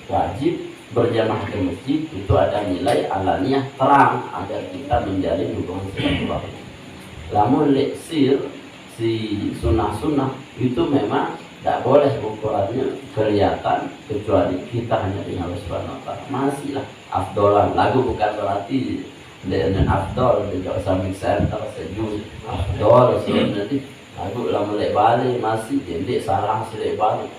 wajib berjamaah ke masjid itu ada nilai alaniah terang agar kita menjalin hubungan silaturahim. Lamun leksir si sunnah itu memang tidak boleh ukurannya kelihatan kecuali kita hanya dengan Allah Subhanahu wa taala. Masihlah afdolan. Lagu bukan berarti dengan afdol tidak usah Center sejujur afdol sebenarnya. Lagu lamun lek balik masih jadi salah si lek balik.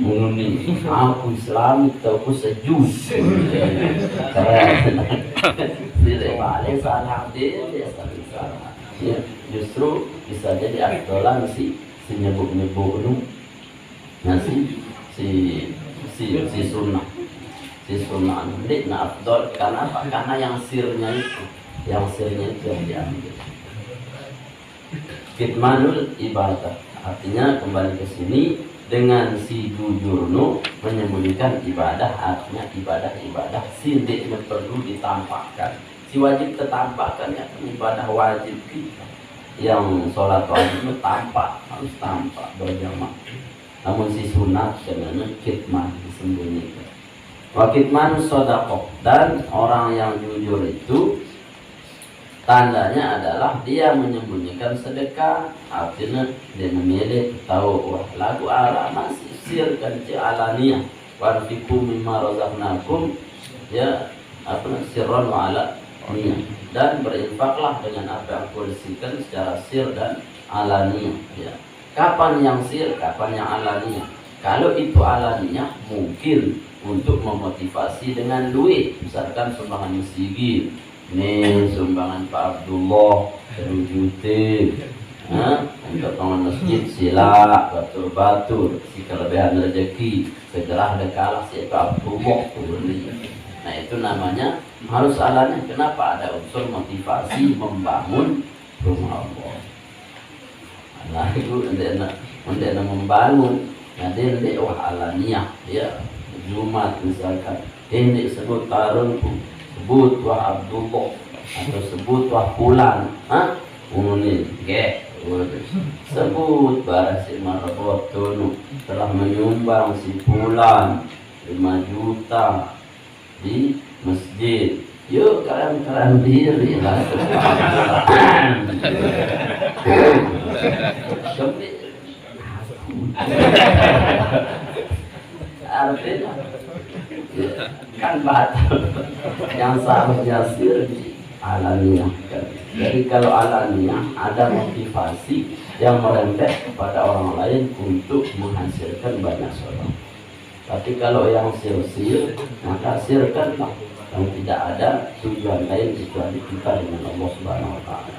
Menguni aku Islam itu aku sejujur. Tidak boleh salah dia salah. Ya, justru bisa jadi afdolan si nyebut-nyebut nu, nasi si sunnah nanti na afdol. Karena apa? Karena yang sirnya itu yang diambil. Kitmanul ibadah, artinya kembali ke sini dengan si jujur nu menyembunyikan ibadah, artinya ibadah sindik perlu ditampakkan. Si wajib tertampakkan ya ibadah wajib kita. Yang sholat wajib itu tampak, harus tampak berjamaah. Namun si sunat dengan kitman disembunyikan. Wa kitman sodaqoh, dan orang yang jujur itu tandanya adalah dia menyembunyikan sedekah. Artinya dia memilih tahu wah lagu ala masih sirkan ci alania warfiku mimma razaqnakum ya apa sirran wa ala niya, dan berinfaklah dengan apa yang aku rizkikan secara sir dan alania ya. Kapan yang sir, kapan yang alania? Kalau itu alania mungkin untuk memotivasi dengan duit, misalkan sumbangan masjid. Nih sumbangan Pak Abdullah 1 juta untuk bangun masjid, sila batur-batur si kelebihan rezeki segera ada kalah si Pak Abdullah beli. Nah itu namanya harus alanya. Kenapa? Ada unsur motivasi membangun rumah Allah. Nah itu anda membangun. Nah dia wah alaniah ya Jumat misalkan ini sebut tarunku, sebut wah Abdullah atau sebut wah Fulan, ini sebut barang si Marabot telah menyumbang si Fulan 5 juta di masjid. Yuk keren diri lah. Artinya kan batal yang seharusnya sir alaniah kan. Jadi kalau alaniah ada motivasi yang merembet kepada orang lain untuk menghasilkan banyak sholat. Tapi kalau yang sir-sir maka sirkanlah yang tidak ada tujuan lain kecuali kita dengan Allah Subhanahu wa taala.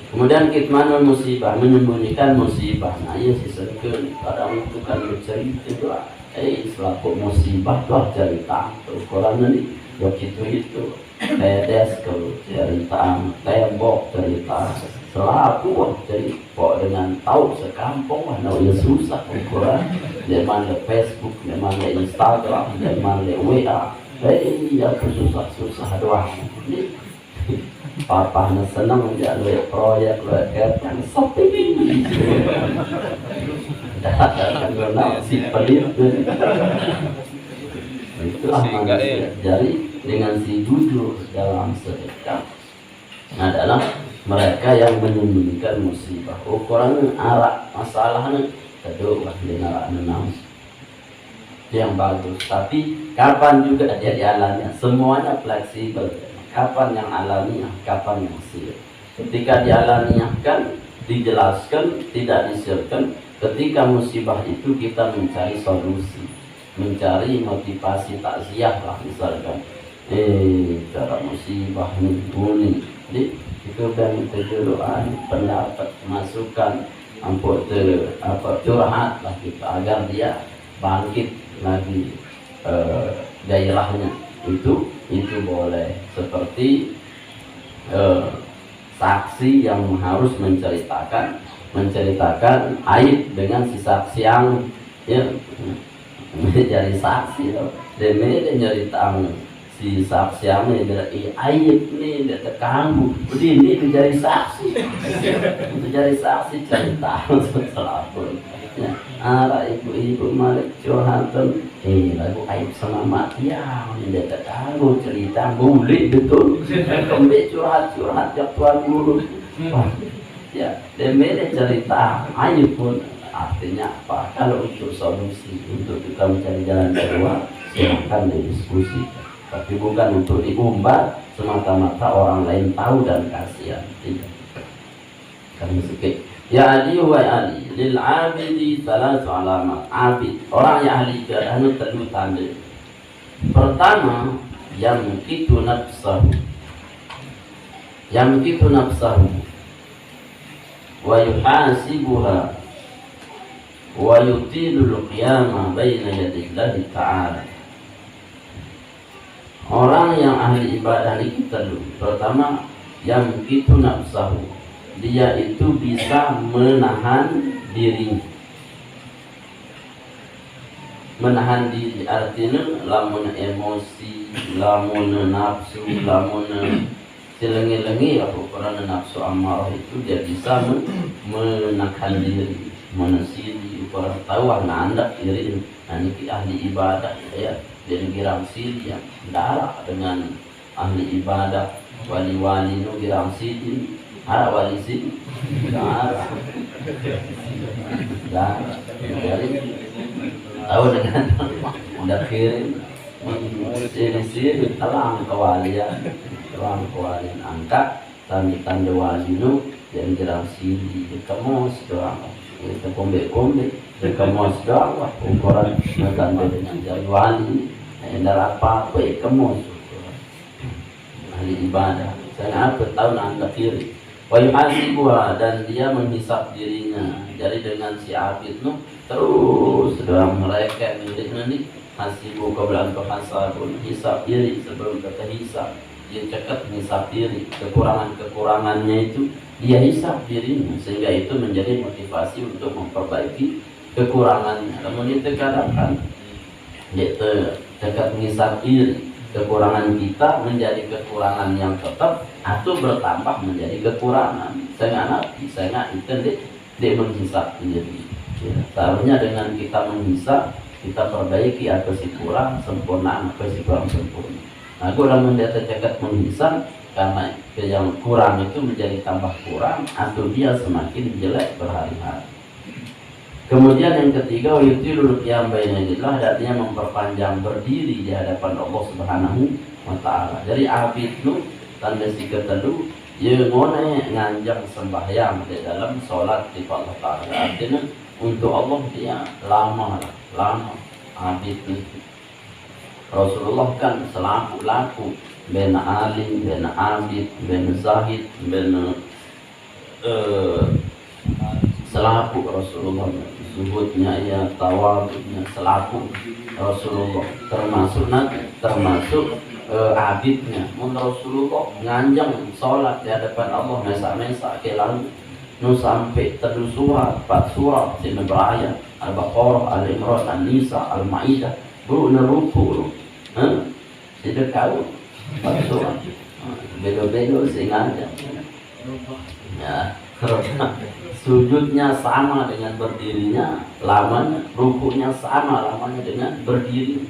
Kemudian kitmanul musibah, menyembunyikan musibah. Nah iya sih sedikit kadang itu kan bercerita itu selaku musibah tuh cerita ukurannya nih begitu itu kayak desko cerita, kayak bok cerita selaku cerita dengan tahu sekampung mana ya susah ukuran mana Facebook, mana Instagram, mana WA iya susah doang. Papa senang ya lu proyek lu kerjaan sepi datang kenal si pelit itulah manusia. Jadi dengan si jujur dalam sedekah adalah mereka yang menyembunyikan musibah. Ukuran arah masalahnya kedua dengan enam yang bagus. Tapi kapan juga dia dialami, semuanya fleksibel. Kapan yang alamiah, kapan yang sir. Ketika dialamiahkan, dijelaskan, tidak disirkan. Ketika musibah itu kita mencari solusi, mencari motivasi takziah lah misalkan. Cara musibah ini, jadi itu dan kejuruan, pendapat, masukan, curhat lah kita agar dia bangkit lagi gairahnya. Itu boleh. Seperti saksi yang harus menceritakan aib dengan si saksi yang ya menjadi saksi loh. Dia nyerita si saksi yang aib nih dia terganggu. Ini menjadi saksi. Menjadi saksi cerita selalu. Ya, arah ibu-ibu malik curhatan lagu aib sama matiang dia terganggu cerita bulik betul kembali curhat ya tuan guru ya demele cerita aib pun artinya apa kalau untuk solusi untuk kita mencari jalan keluar silahkan didiskusi tapi bukan untuk diumbar semata-mata orang lain tahu dan kasihan tidak kami sedikit. Ya Ali wa Ali lil abidi salatu alamat. Abid orang yang ahli ibadah itu perlu tanda. Pertama yang kitu nafsahu wa yuhasibuha wa yutilul qiyamah baina yadillahi ta'ala. Orang yang ahli ibadah itu perlu pertama yang kitu nafsahu, dia itu bisa menahan diri menahan diri artinya lamun emosi, lamun nafsu, lamun selengi-lengi ya ukuran nafsu amarah itu dia bisa menahan diri, menasiri ukuran tahu anda diri. Nah ini ahli ibadah ya, jadi girang siri yang darah dengan ahli ibadah, wali-wali nu girang siri, ada wali siri darah, jadi tahu dengan udah kirim siri telang kewalian angka tanda wali nu yang gerang siri ketemu doang itu kombe ketemu doang ukuran tanda dengan jari wali darah apa ketemu ahli ibadah saya apa tahu angka kiri wayuhasibuha dan dia menghisap dirinya. Jadi dengan si abid nu terus sedang mereka milik nanti hasibu qabla an tuhasabun, hisap diri sebelum kita hisap. Dia cekat hisap diri, kekurangannya itu dia hisap dirinya sehingga itu menjadi motivasi untuk memperbaiki kekurangannya. Kemudian dikatakan dia cekat hisap diri, kekurangan kita menjadi kekurangan yang tetap atau bertambah menjadi kekurangan. Saya nggak itu dia menghisap diri. Ya, seharusnya dengan kita menghisap kita perbaiki atau si kurang sempurna atau si kurang sempurna. Nah, kalau mendapat cekat menghisap karena yang kurang itu menjadi tambah kurang atau dia semakin jelek berhari-hari. Kemudian yang ketiga yutilul qiyam bainadillah, dan dia memperpanjang berdiri di hadapan Allah Subhanahu wa taala. Jadi abid nu tanda si ketelu ye ngone nganjang sembahyang di dalam salat di Allah taala. Artinya untuk Allah dia lama abid itu. Rasulullah kan selaku laku bena alim, bena abid, bena zahid, bena selaku Rasulullah, suhudnya ya tawaduknya selaku Rasulullah, termasuk abidnya. Menurut Rasulullah nganjang sholat di hadapan Allah mesa ke lalu nu sampai teduh surat 4 surat sini berayat Al-Baqarah, Al-Imran, An-Nisa, Al-Maidah buru nerupu tidak tahu 4 surat beda-beda sehingga ya sujudnya sama dengan berdirinya lamanya, rukunya sama lamanya dengan berdiri.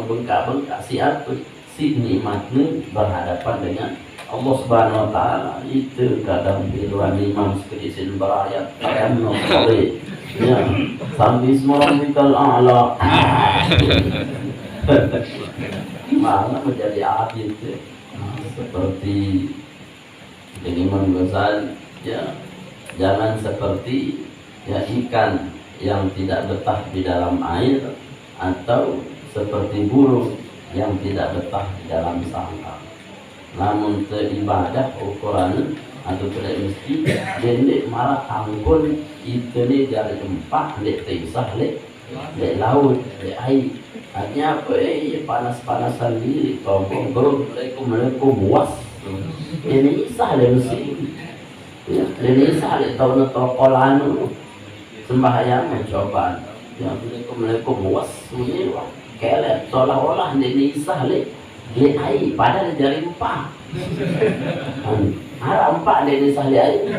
Bengkak-bengkak siapa si nikmatnya berhadapan dengan Allah Subhanahu wa taala. Itu kadang biluan imam sekali berayat kayak nokole ya sambil semorangikal a'la mana menjadi abid seperti Imam Ghazali ya. Jangan seperti ya ikan yang tidak betah di dalam air atau seperti burung yang tidak betah di dalam sangkar. Namun ibadah ukuran atau tidak mesti dendek marah angkun itu ni dari tempat dek teisah dek laut dek air. Hanya apa panas-panasan diri tombong beruk buas ini sah dek mesti. Ya, ini sehari tahun tokolan sembahyang mencobaan. Ya, mereka buas sunyi wah kelet seolah-olah ini sehari air padahal jari 4. Ada 4 ini sehari air.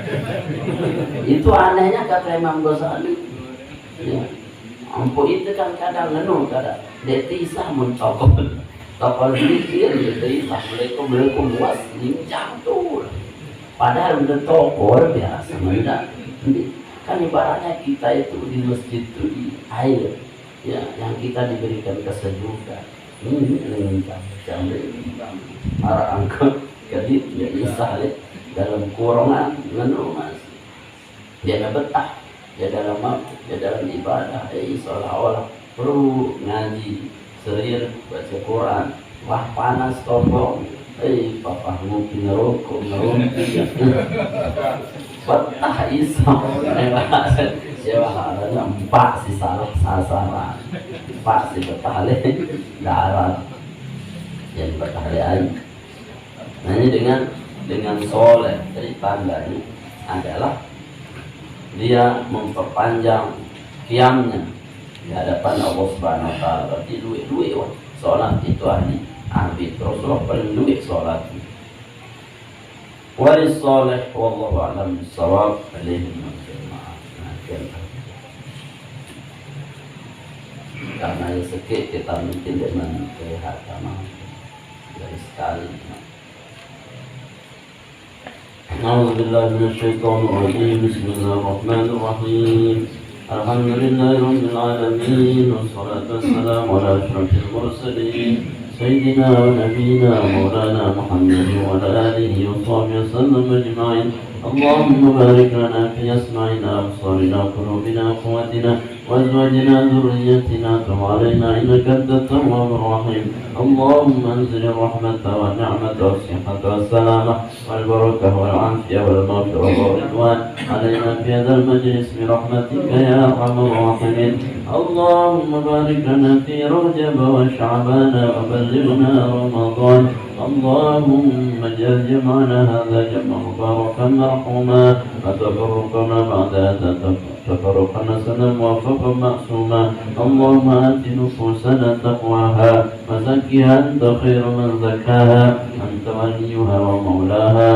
Itu anehnya kata Imam Ghazali. Ya, ampu itu kan kadang ngenu kadang detisah mencokol pikir detisah mereka buas lincah tuh. Padahal udah tokor biasa mendak. Kan ibaratnya kita itu di masjid itu di air ya, yang kita diberikan kesejukan. Ini jambe para angkut jadi ya isah dalam kurungan ngenu mas. Dia betah ya dalam ibadah seolah-olah perlu ngaji serir baca Quran. Wah panas tombong. Papa mungkin ngerokok betah isam siapa ada 4 si salah sasaran 4 si betah darat yang betah air. Nah ini dengan soleh. Jadi tandanya adalah dia memperpanjang qiyamnya di hadapan Allah Subhanahu wa taala. Berarti duit salat itu ahli Rasulullah paling duit salat. Waris saleh wallahu a'lam bissawab. Alaihi karena sedikit kita mungkin dengan kelihatan dari sekali. A'udzubillahi minasyaitonir rajim. Bismillahirrahmanirrahim. Alhamdulillahi rabbil alamin wassalatu wassalamu ala asyrafil mursalin sayyidina wa nabiyyina maulana Muhammadin wa ala alihi wa sahbihi wasallam ajma'in. Allahumma barik lana fi asma'ina absarina qulubina quwwatina وأزواجنا ذريتنا تب علينا إنك أنت التواب الرحيم. اللهم أنزل الرحمة والنعمة والصحة والسلامة والبركة والعافية والمغفرة والرضوان علينا في هذا المجلس برحمتك يا أرحم الراحمين. اللهم بارك لنا في رجب وشعبان وبلغنا رمضان. اللهم اجعل جمعنا هذا جمع مباركا مرحوما وتفرقنا بعد هذا تفرقنا سنا موفقا معصوما. اللهم آت نفوسنا تقواها وزكها أنت خير من زكاها أنت وليها ومولاها.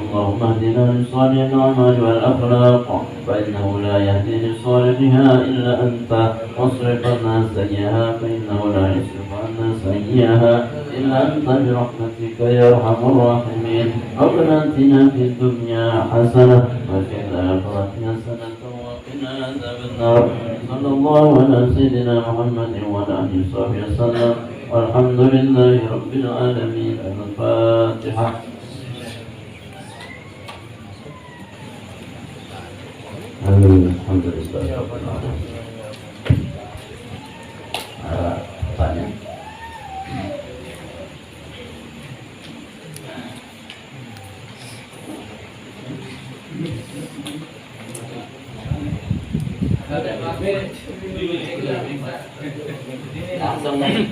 اللهم اهدنا لصالح الأعمال والأخلاق فإنه لا يهدي لصالحها إلا أنت واصرف عنا سيئها فإنه لا يصرف عنا سيئها إلا أنت برحمتك يا أرحم الراحمين. ربنا آتنا في الدنيا حسنة وفي الآخرة حسنة وقنا عذاب النار. صلى الله على سيدنا محمد وعلى آله وصحبه وسلم والحمد لله رب العالمين. الفاتحة. Alhamdulillah. Pertanyaan. Langsung nih.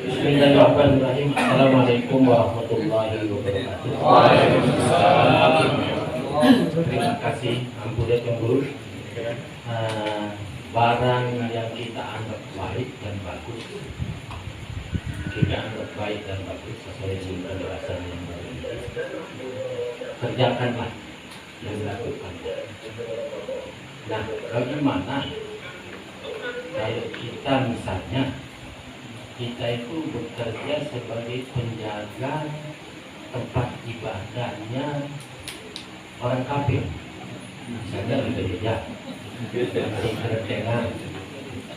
Bismillahirrahmanirrahim. Assalamualaikum warahmatullahi wabarakatuh. Waalaikumsalam. Terima kasih Ampun yang Guru. Barang yang kita anggap baik dan bagus, sesuai dengan penjelasan yang baik, kerjakanlah dan lakukan. Nah, bagaimana kalau kita misalnya kita itu bekerja sebagai penjaga tempat ibadahnya orang kafir, misalnya di gereja, di kerentengan,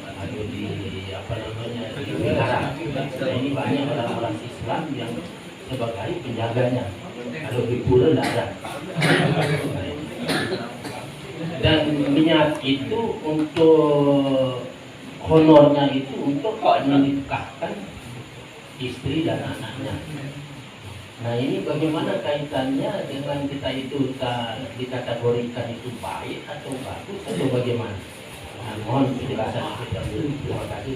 atau di di wihara. Nah, ini banyak orang-orang Islam yang sebagai penjaganya. Kalau di pura tidak ada. Dan niat itu untuk honornya itu untuk menikahkan istri dan anaknya. Nah, ini bagaimana kaitannya dengan kita itu dikategorikan itu baik atau bagus atau bagaimana? Nah, mohon penjelasan kita dulu. Terima kasih.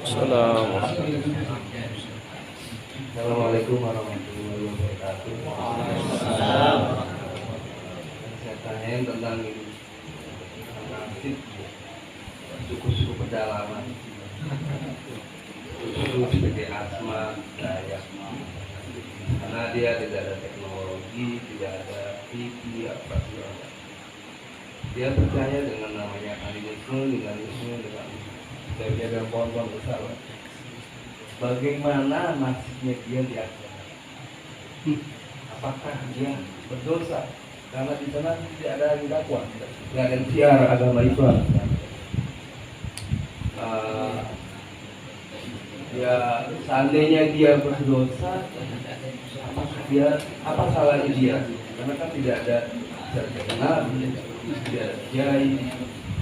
Assalamualaikum. Assalamualaikum warahmatullahi wabarakatuh. Saya tanyain tentang ini, suku-suku pedalaman, suku seperti Asma, Dayak, karena dia tidak ada teknologi, tidak ada TV, apa segala. Dia percaya dengan namanya animisme, dengan pohon-pohon besar. Bagaimana nasibnya dia di akhirat? Apakah dia berdosa? Karena di sana tidak ada yang dakwah, tidak ada siar agama Islam. Ya, seandainya dia berdosa, apa salahnya dia? Karena kan tidak ada terkenal, tidak ada kiai,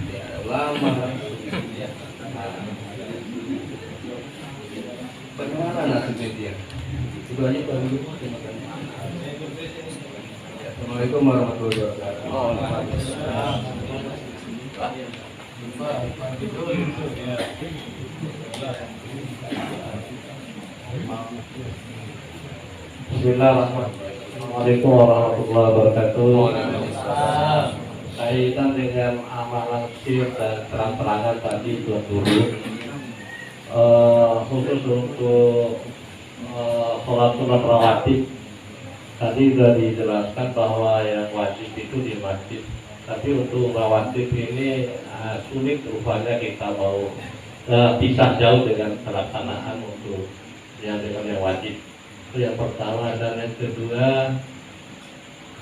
tidak ada ulama. Bagaimana nasibnya dia? Itu aja Pak Guru. Terima kasih. Assalamualaikum warahmatullahi wabarakatuh. Bismillahirrahmanirrahim. Assalamualaikum warahmatullahi wabarakatuh. Kaitan dengan amalan sir dan terang-terangan tadi Tuan Guru, khusus untuk sholat sunat rawatib tadi sudah dijelaskan bahwa yang wajib itu di masjid. Tapi untuk rawatib ini sulit rupanya kita mau pisah jauh dengan pelaksanaan untuk yang dengan yang wajib. Itu yang pertama. Dan yang kedua,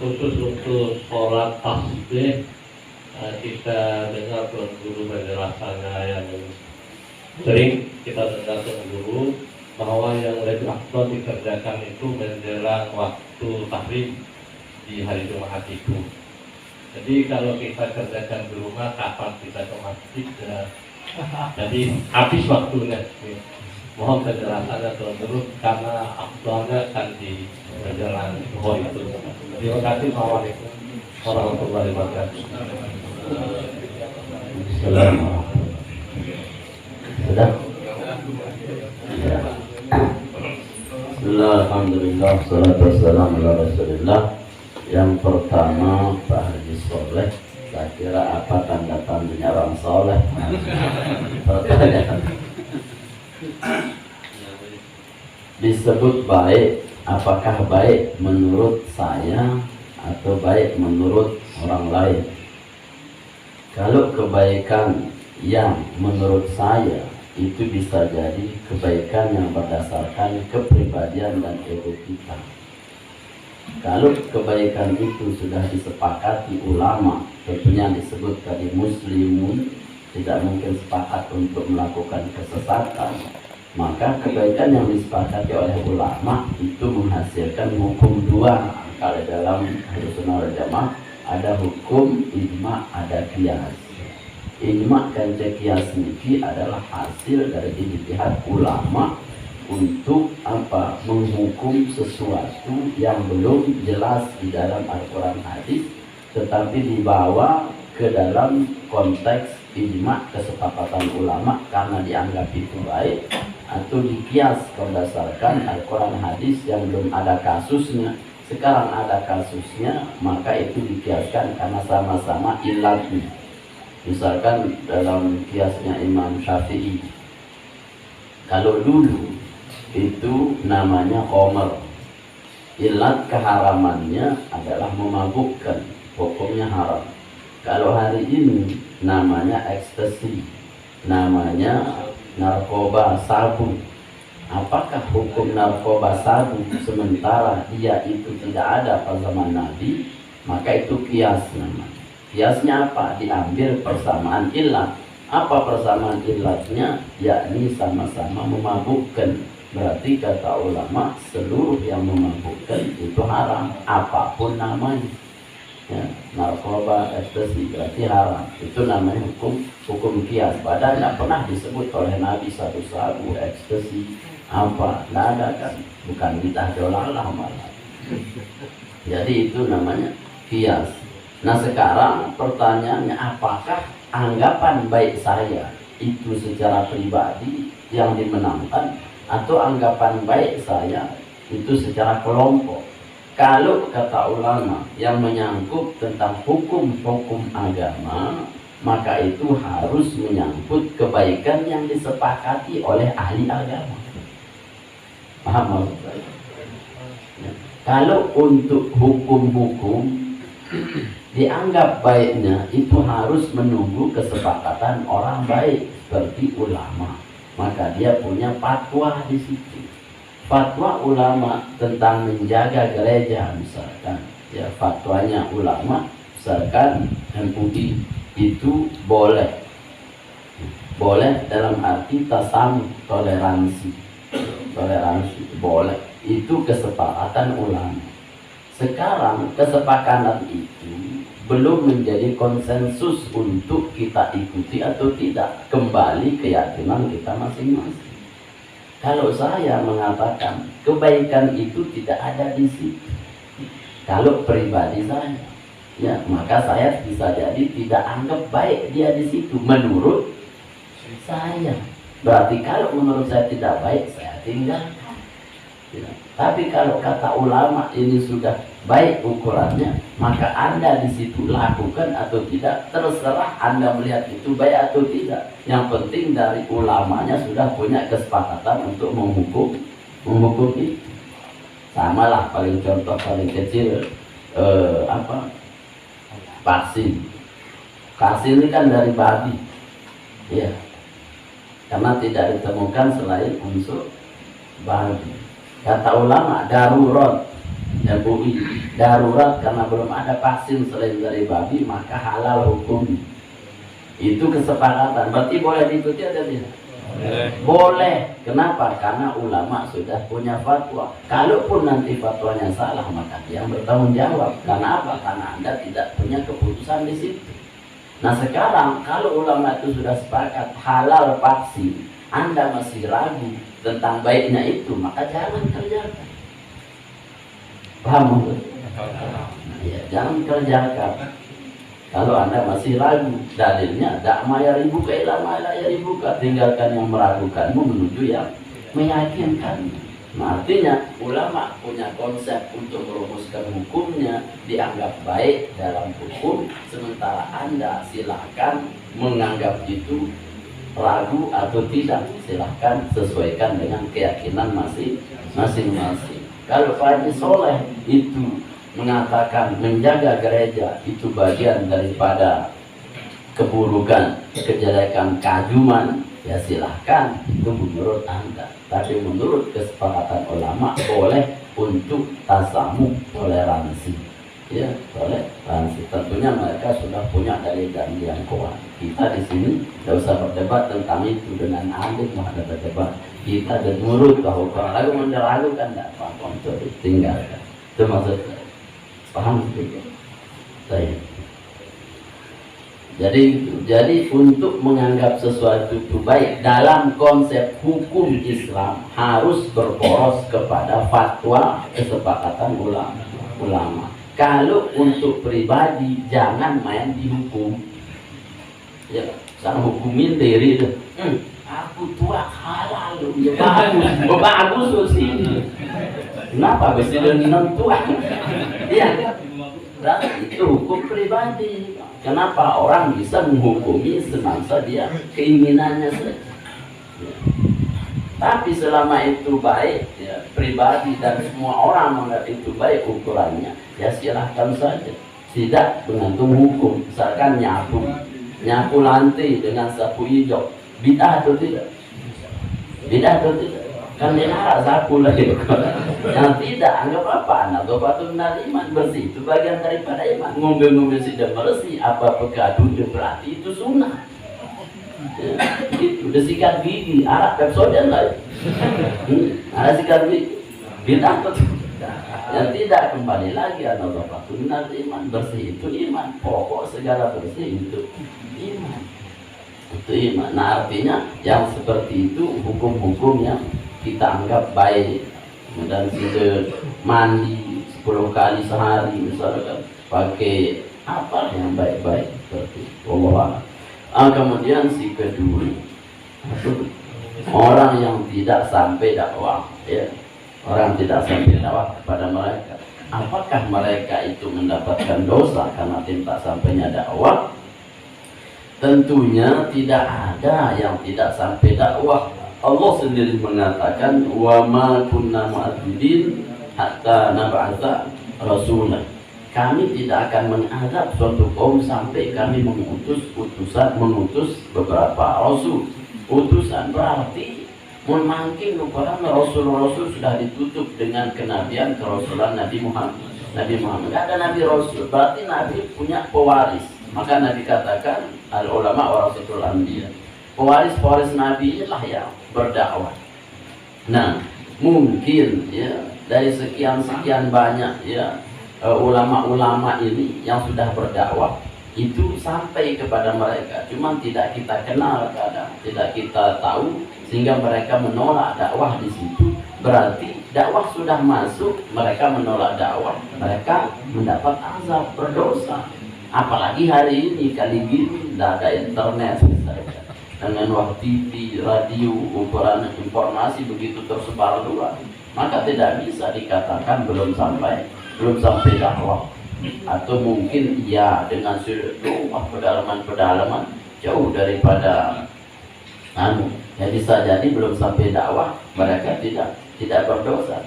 khusus untuk sholat tasbih, kita dengar Tuan Guru penjelasannya yang sering kita dengar Tuan Guru bahwa yang lebih afdal dikerjakan itu menjelang waktu tahrim di hari Jumat itu. Jadi kalau kita kerjakan di rumah, kapan kita ke masjid ya, jadi habis waktunya. Mohon penjelasannya Tuan Guru karena afdalnya kan di menjelang zuhur itu. Terima kasih. Assalamualaikum warahmatullahi wabarakatuh. Assalamualaikum. Sudah? Ya. Bismillah, alhamdulillah, salatu wassalamu ala rasulillah. Yang pertama, Pak Haji Soleh. Saya kira apa tanda-tandanya orang soleh? Pertanyaan. Disebut baik, apakah baik menurut saya atau baik menurut orang lain? Kalau kebaikan yang menurut saya itu bisa jadi kebaikan yang berdasarkan kepribadian dan ego kita. Kalau kebaikan itu sudah disepakati ulama, tentunya disebut tadi muslimun, tidak mungkin sepakat untuk melakukan kesesatan, maka kebaikan yang disepakati oleh ulama itu menghasilkan hukum dua. Kalau dalam Ahlus Sunnah wal Jamaah ada hukum ijma, ada qiyas. Ijma dan qiyas ini adalah hasil dari ijtihad ulama untuk apa? Menghukum sesuatu yang belum jelas di dalam Al-Quran hadis, tetapi dibawa ke dalam konteks ijma, kesepakatan ulama karena dianggap itu baik, atau dikias berdasarkan Al-Quran hadis yang belum ada kasusnya. Sekarang ada kasusnya, maka itu dikiaskan karena sama-sama ilatnya. Misalkan dalam kiasnya Imam Syafi'i, kalau dulu itu namanya khamar, ilat keharamannya adalah memabukkan, hukumnya haram. Kalau hari ini namanya ekstasi, namanya narkoba sabu. Apakah hukum narkoba sabu sementara dia itu tidak ada pada zaman Nabi? Maka itu kias namanya. Kiasnya apa? Diambil persamaan ilat. Apa persamaan ilatnya? Yakni sama-sama memabukkan. Berarti kata ulama, seluruh yang memabukkan itu haram, apapun namanya. Ya, narkoba, ekstasi berarti haram. Itu namanya hukum kias. Padahal tidak pernah disebut oleh Nabi sabu-sabu, ekstasi, apa, tidak ada kan? Bukan bidah dolalah malah. Jadi itu namanya kias. Nah sekarang pertanyaannya, apakah anggapan baik saya itu secara pribadi yang dimenangkan, atau anggapan baik saya itu secara kelompok? Kalau kata ulama yang menyangkut tentang hukum-hukum agama, maka itu harus menyangkut kebaikan yang disepakati oleh ahli agama. Paham maksud saya? Ya. Kalau untuk hukum-hukum dianggap baiknya, itu harus menunggu kesepakatan orang baik seperti ulama. Maka dia punya fatwa di situ. Fatwa ulama tentang menjaga gereja misalkan, ya fatwanya ulama misalkan MUI itu boleh dalam arti tasamuh, toleransi boleh, itu kesepakatan ulama. Sekarang kesepakatan itu belum menjadi konsensus untuk kita ikuti atau tidak, kembali keyakinan kita masing-masing. Kalau saya mengatakan kebaikan itu tidak ada di situ, Kalau pribadi saya, ya maka saya bisa jadi tidak anggap baik dia di situ menurut saya. Berarti kalau menurut saya tidak baik, saya tinggalkan. Ya. Tapi kalau kata ulama ini sudah baik ukurannya, maka Anda di situ lakukan atau tidak, terserah Anda melihat itu baik atau tidak. Yang penting dari ulamanya sudah punya kesepakatan untuk menghukum itu. Sama lah, paling contoh paling kecil vaksin. Vaksin ini kan dari babi, ya, karena tidak ditemukan selain unsur babi. Kata ulama darurat, MUI darurat karena belum ada vaksin selain dari babi, maka halal hukum. Itu kesepakatan. Berarti boleh diikuti atau tidak? Boleh. Kenapa? Karena ulama sudah punya fatwa. Kalaupun nanti fatwanya salah, maka dia bertanggung jawab. Karena apa? Karena Anda tidak punya keputusan di situ. Nah sekarang kalau ulama itu sudah sepakat halal vaksin, Anda masih ragu tentang baiknya itu, maka jangan kerjakan. Paham maksud? Ya, jangan kerjakan. Kalau Anda masih ragu, dalilnya dakma ya ribuka ilama la ya ribuka, tinggalkan yang meragukanmu menuju yang meyakinkan. Nah, artinya ulama punya konsep untuk merumuskan hukumnya dianggap baik dalam hukum, sementara Anda silakan menganggap itu ragu atau tidak, silahkan sesuaikan dengan keyakinan masing-masing. Kalau Pak Haji Soleh itu mengatakan menjaga gereja itu bagian daripada keburukan, kejelekan, kajuman, ya silahkan, itu menurut Anda. Tapi menurut kesepakatan ulama boleh untuk tasamu, toleransi, ya toleransi. Tentunya mereka sudah punya dalil-dalil yang kuat. Kita di sini tidak usah berdebat tentang itu dengan alim, ada berdebat. Kita menurut bahwa kalau lagu menderagukan tidak apa-apa untuk ditinggalkan. Itu maksudnya. Paham juga? Saya. Jadi untuk menganggap sesuatu itu baik dalam konsep hukum Islam harus berporos kepada fatwa kesepakatan ulama. Kalau untuk pribadi jangan main dihukum. Ya, jangan hukumin diri itu. Aku tua halal, ya bagus sini. Kenapa bisa dengan tua? Iya, itu hukum pribadi. Kenapa orang bisa menghukumi semasa dia keinginannya saja? Ya. Tapi selama itu baik, ya, pribadi dan semua orang menganggap itu baik ukurannya, ya silahkan saja. Tidak bergantung hukum. Misalkan nyapu lantai dengan sapu hijau, bid'ah atau tidak? Bid'ah atau tidak? Kan dilarang sapu lagi. Yang tidak, anggap apa? Nadzafatun minal iman, bersih itu bagian daripada iman. Ngombe-ngombe sudah bersih, apa pegaduhnya berarti itu sunnah. Ya, itu udah sikat gigi, arak Pepsodent lah. Ada sikat gigi, bid'ah atau tidak? Yang tidak, kembali lagi nadzafatun minal iman, bersih itu iman. Pokok segala bersih itu iman. Itu iman. Nah artinya yang seperti itu hukum-hukum yang kita anggap baik, dan sudah mandi 10 kali sehari misalkan, pakai apa yang baik-baik seperti Allah. Kemudian si kedua, orang yang tidak sampai dakwah, ya, orang tidak sampai dakwah kepada mereka, apakah mereka itu mendapatkan dosa karena tidak sampainya dakwah? Tentunya tidak ada yang tidak sampai dakwah. Allah sendiri mengatakan wa ma kunna mu'adzibin hatta nab'atsa rasulan. Kami tidak akan mengazab suatu kaum sampai kami mengutus beberapa rasul. Utusan berarti mungkin ukuran rasul-rasul sudah ditutup dengan kenabian kerasulan Nabi Muhammad. Tidak ada nabi rasul, berarti nabi punya pewaris. Maka Nabi katakan al ulama warasatul anbiya. Pewaris Nabi lah yang berdakwah. Nah, mungkin ya dari sekian banyak ya ulama-ulama ini yang sudah berdakwah itu sampai kepada mereka, cuman tidak kita kenal kadang, tidak kita tahu sehingga mereka menolak dakwah di situ. Berarti dakwah sudah masuk, mereka menolak dakwah, mereka mendapat azab, berdosa. Apalagi hari ini kali gini tidak ada internet misalnya. Dengan waktu TV, radio, ukuran informasi begitu tersebar luas, maka tidak bisa dikatakan belum sampai dakwah. Atau mungkin ya dengan luas pedalaman jauh daripada ya bisa jadi belum sampai dakwah, mereka tidak berdosa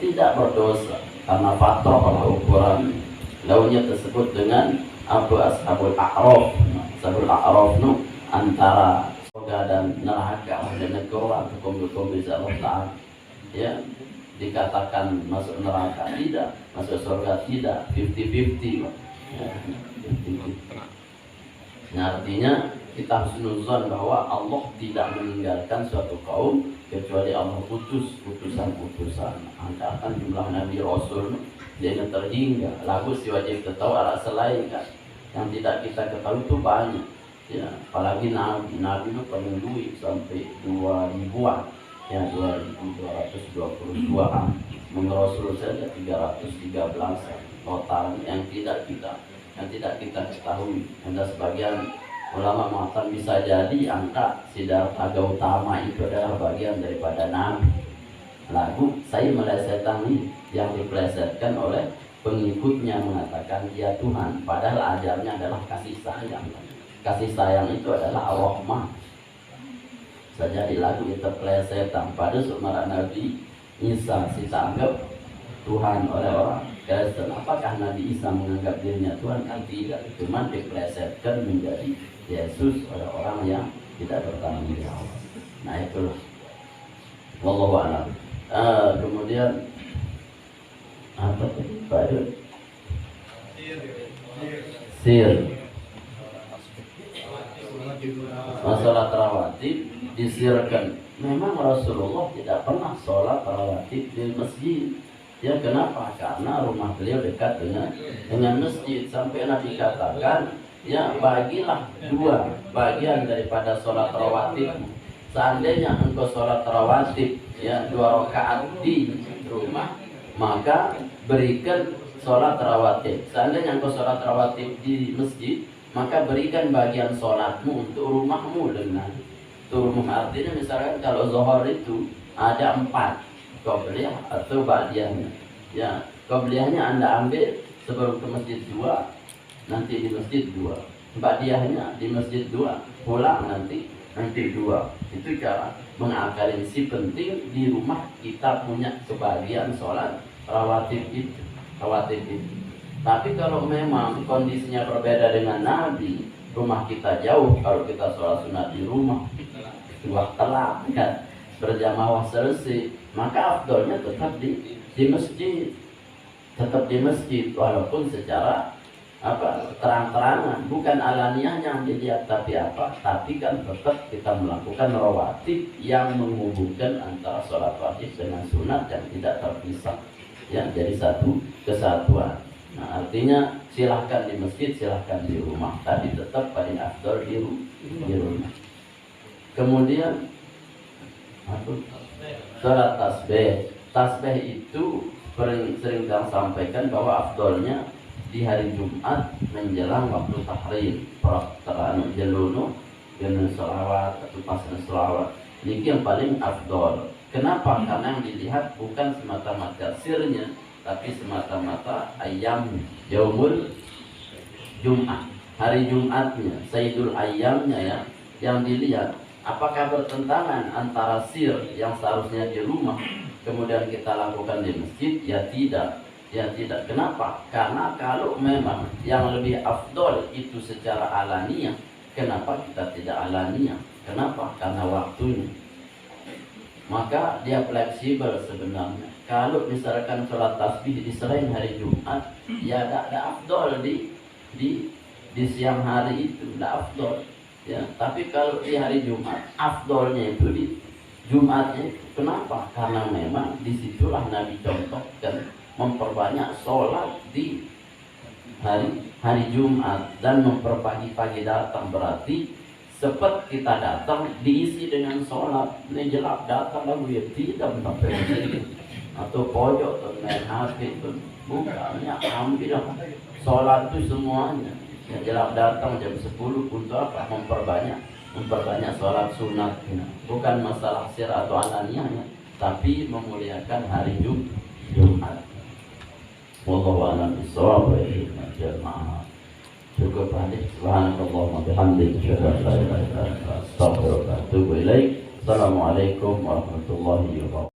karena fatrah ukuran launya tersebut dengan ashabul a'raf antara surga dan neraka dan negara hukum bisa Allah ya, dikatakan masuk neraka tidak, masuk surga tidak, 50-50 ya, 50-50. Nah, artinya kita harus nuzon bahwa Allah tidak meninggalkan suatu kaum kecuali Allah putus utusan-utusan. Angkatan jumlah Nabi Rasul dia terhingga lagu si wajib tahu ala selain kan yang tidak kita ketahui itu banyak ya, apalagi Nabi itu penuh sampai 2000-an ya, 2222-an, Rasul saja 313 total yang tidak kita ketahui. Ada sebagian ulama mengatakan bisa jadi angka Siddhartha Gautama itu adalah bagian daripada Nabi. Lagu saya melesetkan ini yang dipelesetkan oleh pengikutnya mengatakan dia Tuhan, padahal ajarnya adalah kasih sayang. Kasih sayang itu adalah ar-Rahmah. Saja di lagu itu pelesetan pada sumber Nabi Isa kita anggap Tuhan oleh orang Kristen. Apakah Nabi Isa menganggap dirinya Tuhan? Kan tidak, cuma dipelesetkan menjadi Yesus oleh orang yang tidak bertanggung jawab. Nah itulah wallahu a'lam. Kemudian apa Pak? Sir masalah rawatib disirkan. Memang Rasulullah tidak pernah sholat rawatib di masjid. Ya kenapa? Karena rumah beliau dekat dengan masjid. Sampai Nabi katakan, ya bagilah dua bagian daripada sholat rawatib. Seandainya engkau sholat rawatib ya 2 rakaat di rumah, maka berikan sholat rawatib. Seandainya engkau sholat rawatib di masjid, maka berikan bagian sholatmu untuk rumahmu dengan rumah. Artinya misalkan kalau zuhur itu ada 4 qobliyah atau ba'diyahnya. Ya, qobliyahnya Anda ambil sebelum ke masjid 2, nanti di masjid 2. Ba'diyahnya di masjid 2, pulang nanti 2. Itu cara mengakalin. Si penting di rumah kita punya kebahagiaan sholat rawatib itu. Tapi kalau memang kondisinya berbeda dengan Nabi, rumah kita jauh, kalau kita sholat sunat di rumah telat kan, berjamaah selesai, maka afdolnya tetap di masjid, walaupun secara terang-terangan, bukan alaniahnya yang dilihat, tapi kan tetap kita melakukan rawatib yang menghubungkan antara sholat wajib dengan sunat yang tidak terpisah ya, jadi satu kesatuan. Nah artinya silahkan di masjid, silahkan di rumah, tapi tetap paling afdol di rumah. Kemudian sholat tasbih itu sering kami sampaikan bahwa afdolnya di hari Jumat menjelang waktu tahrim, jeluno sholawat atau pasang sholawat. Ini yang paling afdol. Kenapa? Karena yang dilihat bukan semata-mata sirnya, tapi semata-mata ayam yaumul Jumat, hari Jumatnya, sayyidul ayamnya ya, yang dilihat. Apakah bertentangan antara sir yang seharusnya di rumah kemudian kita lakukan di masjid? Ya tidak. Kenapa? Karena kalau memang yang lebih afdol itu secara alaniah, kenapa kita tidak alaniah? Kenapa? Karena waktunya. Maka dia fleksibel sebenarnya. Kalau misalkan sholat tasbih di selain hari Jumat, ya ada afdol di siang hari itu, ada afdol. Ya, tapi kalau di hari Jumat, afdolnya itu di Jumatnya. Kenapa? Karena memang disitulah Nabi contohkan memperbanyak sholat di hari Jumat dan memperpagi-pagi datang. Berarti cepat kita datang diisi dengan sholat. Ini jelak datang lalu ya tidak sampai atau pojok atau main HP itu Bukan, ya hampir sholat itu semuanya. Yang jelas datang jam 10 untuk apa? Memperbanyak sholat sunat. Bukan masalah sir atau ananiyahnya, tapi memuliakan hari Jumat. Wallahu a'lam bishawab wa ilaihi jamaah. Cukup hadis. Subhanakallahumma bihamdika asyhadu an la ilaha illa anta astaghfiruka wa atubu ilaik. Assalamualaikum warahmatullahi wabarakatuh.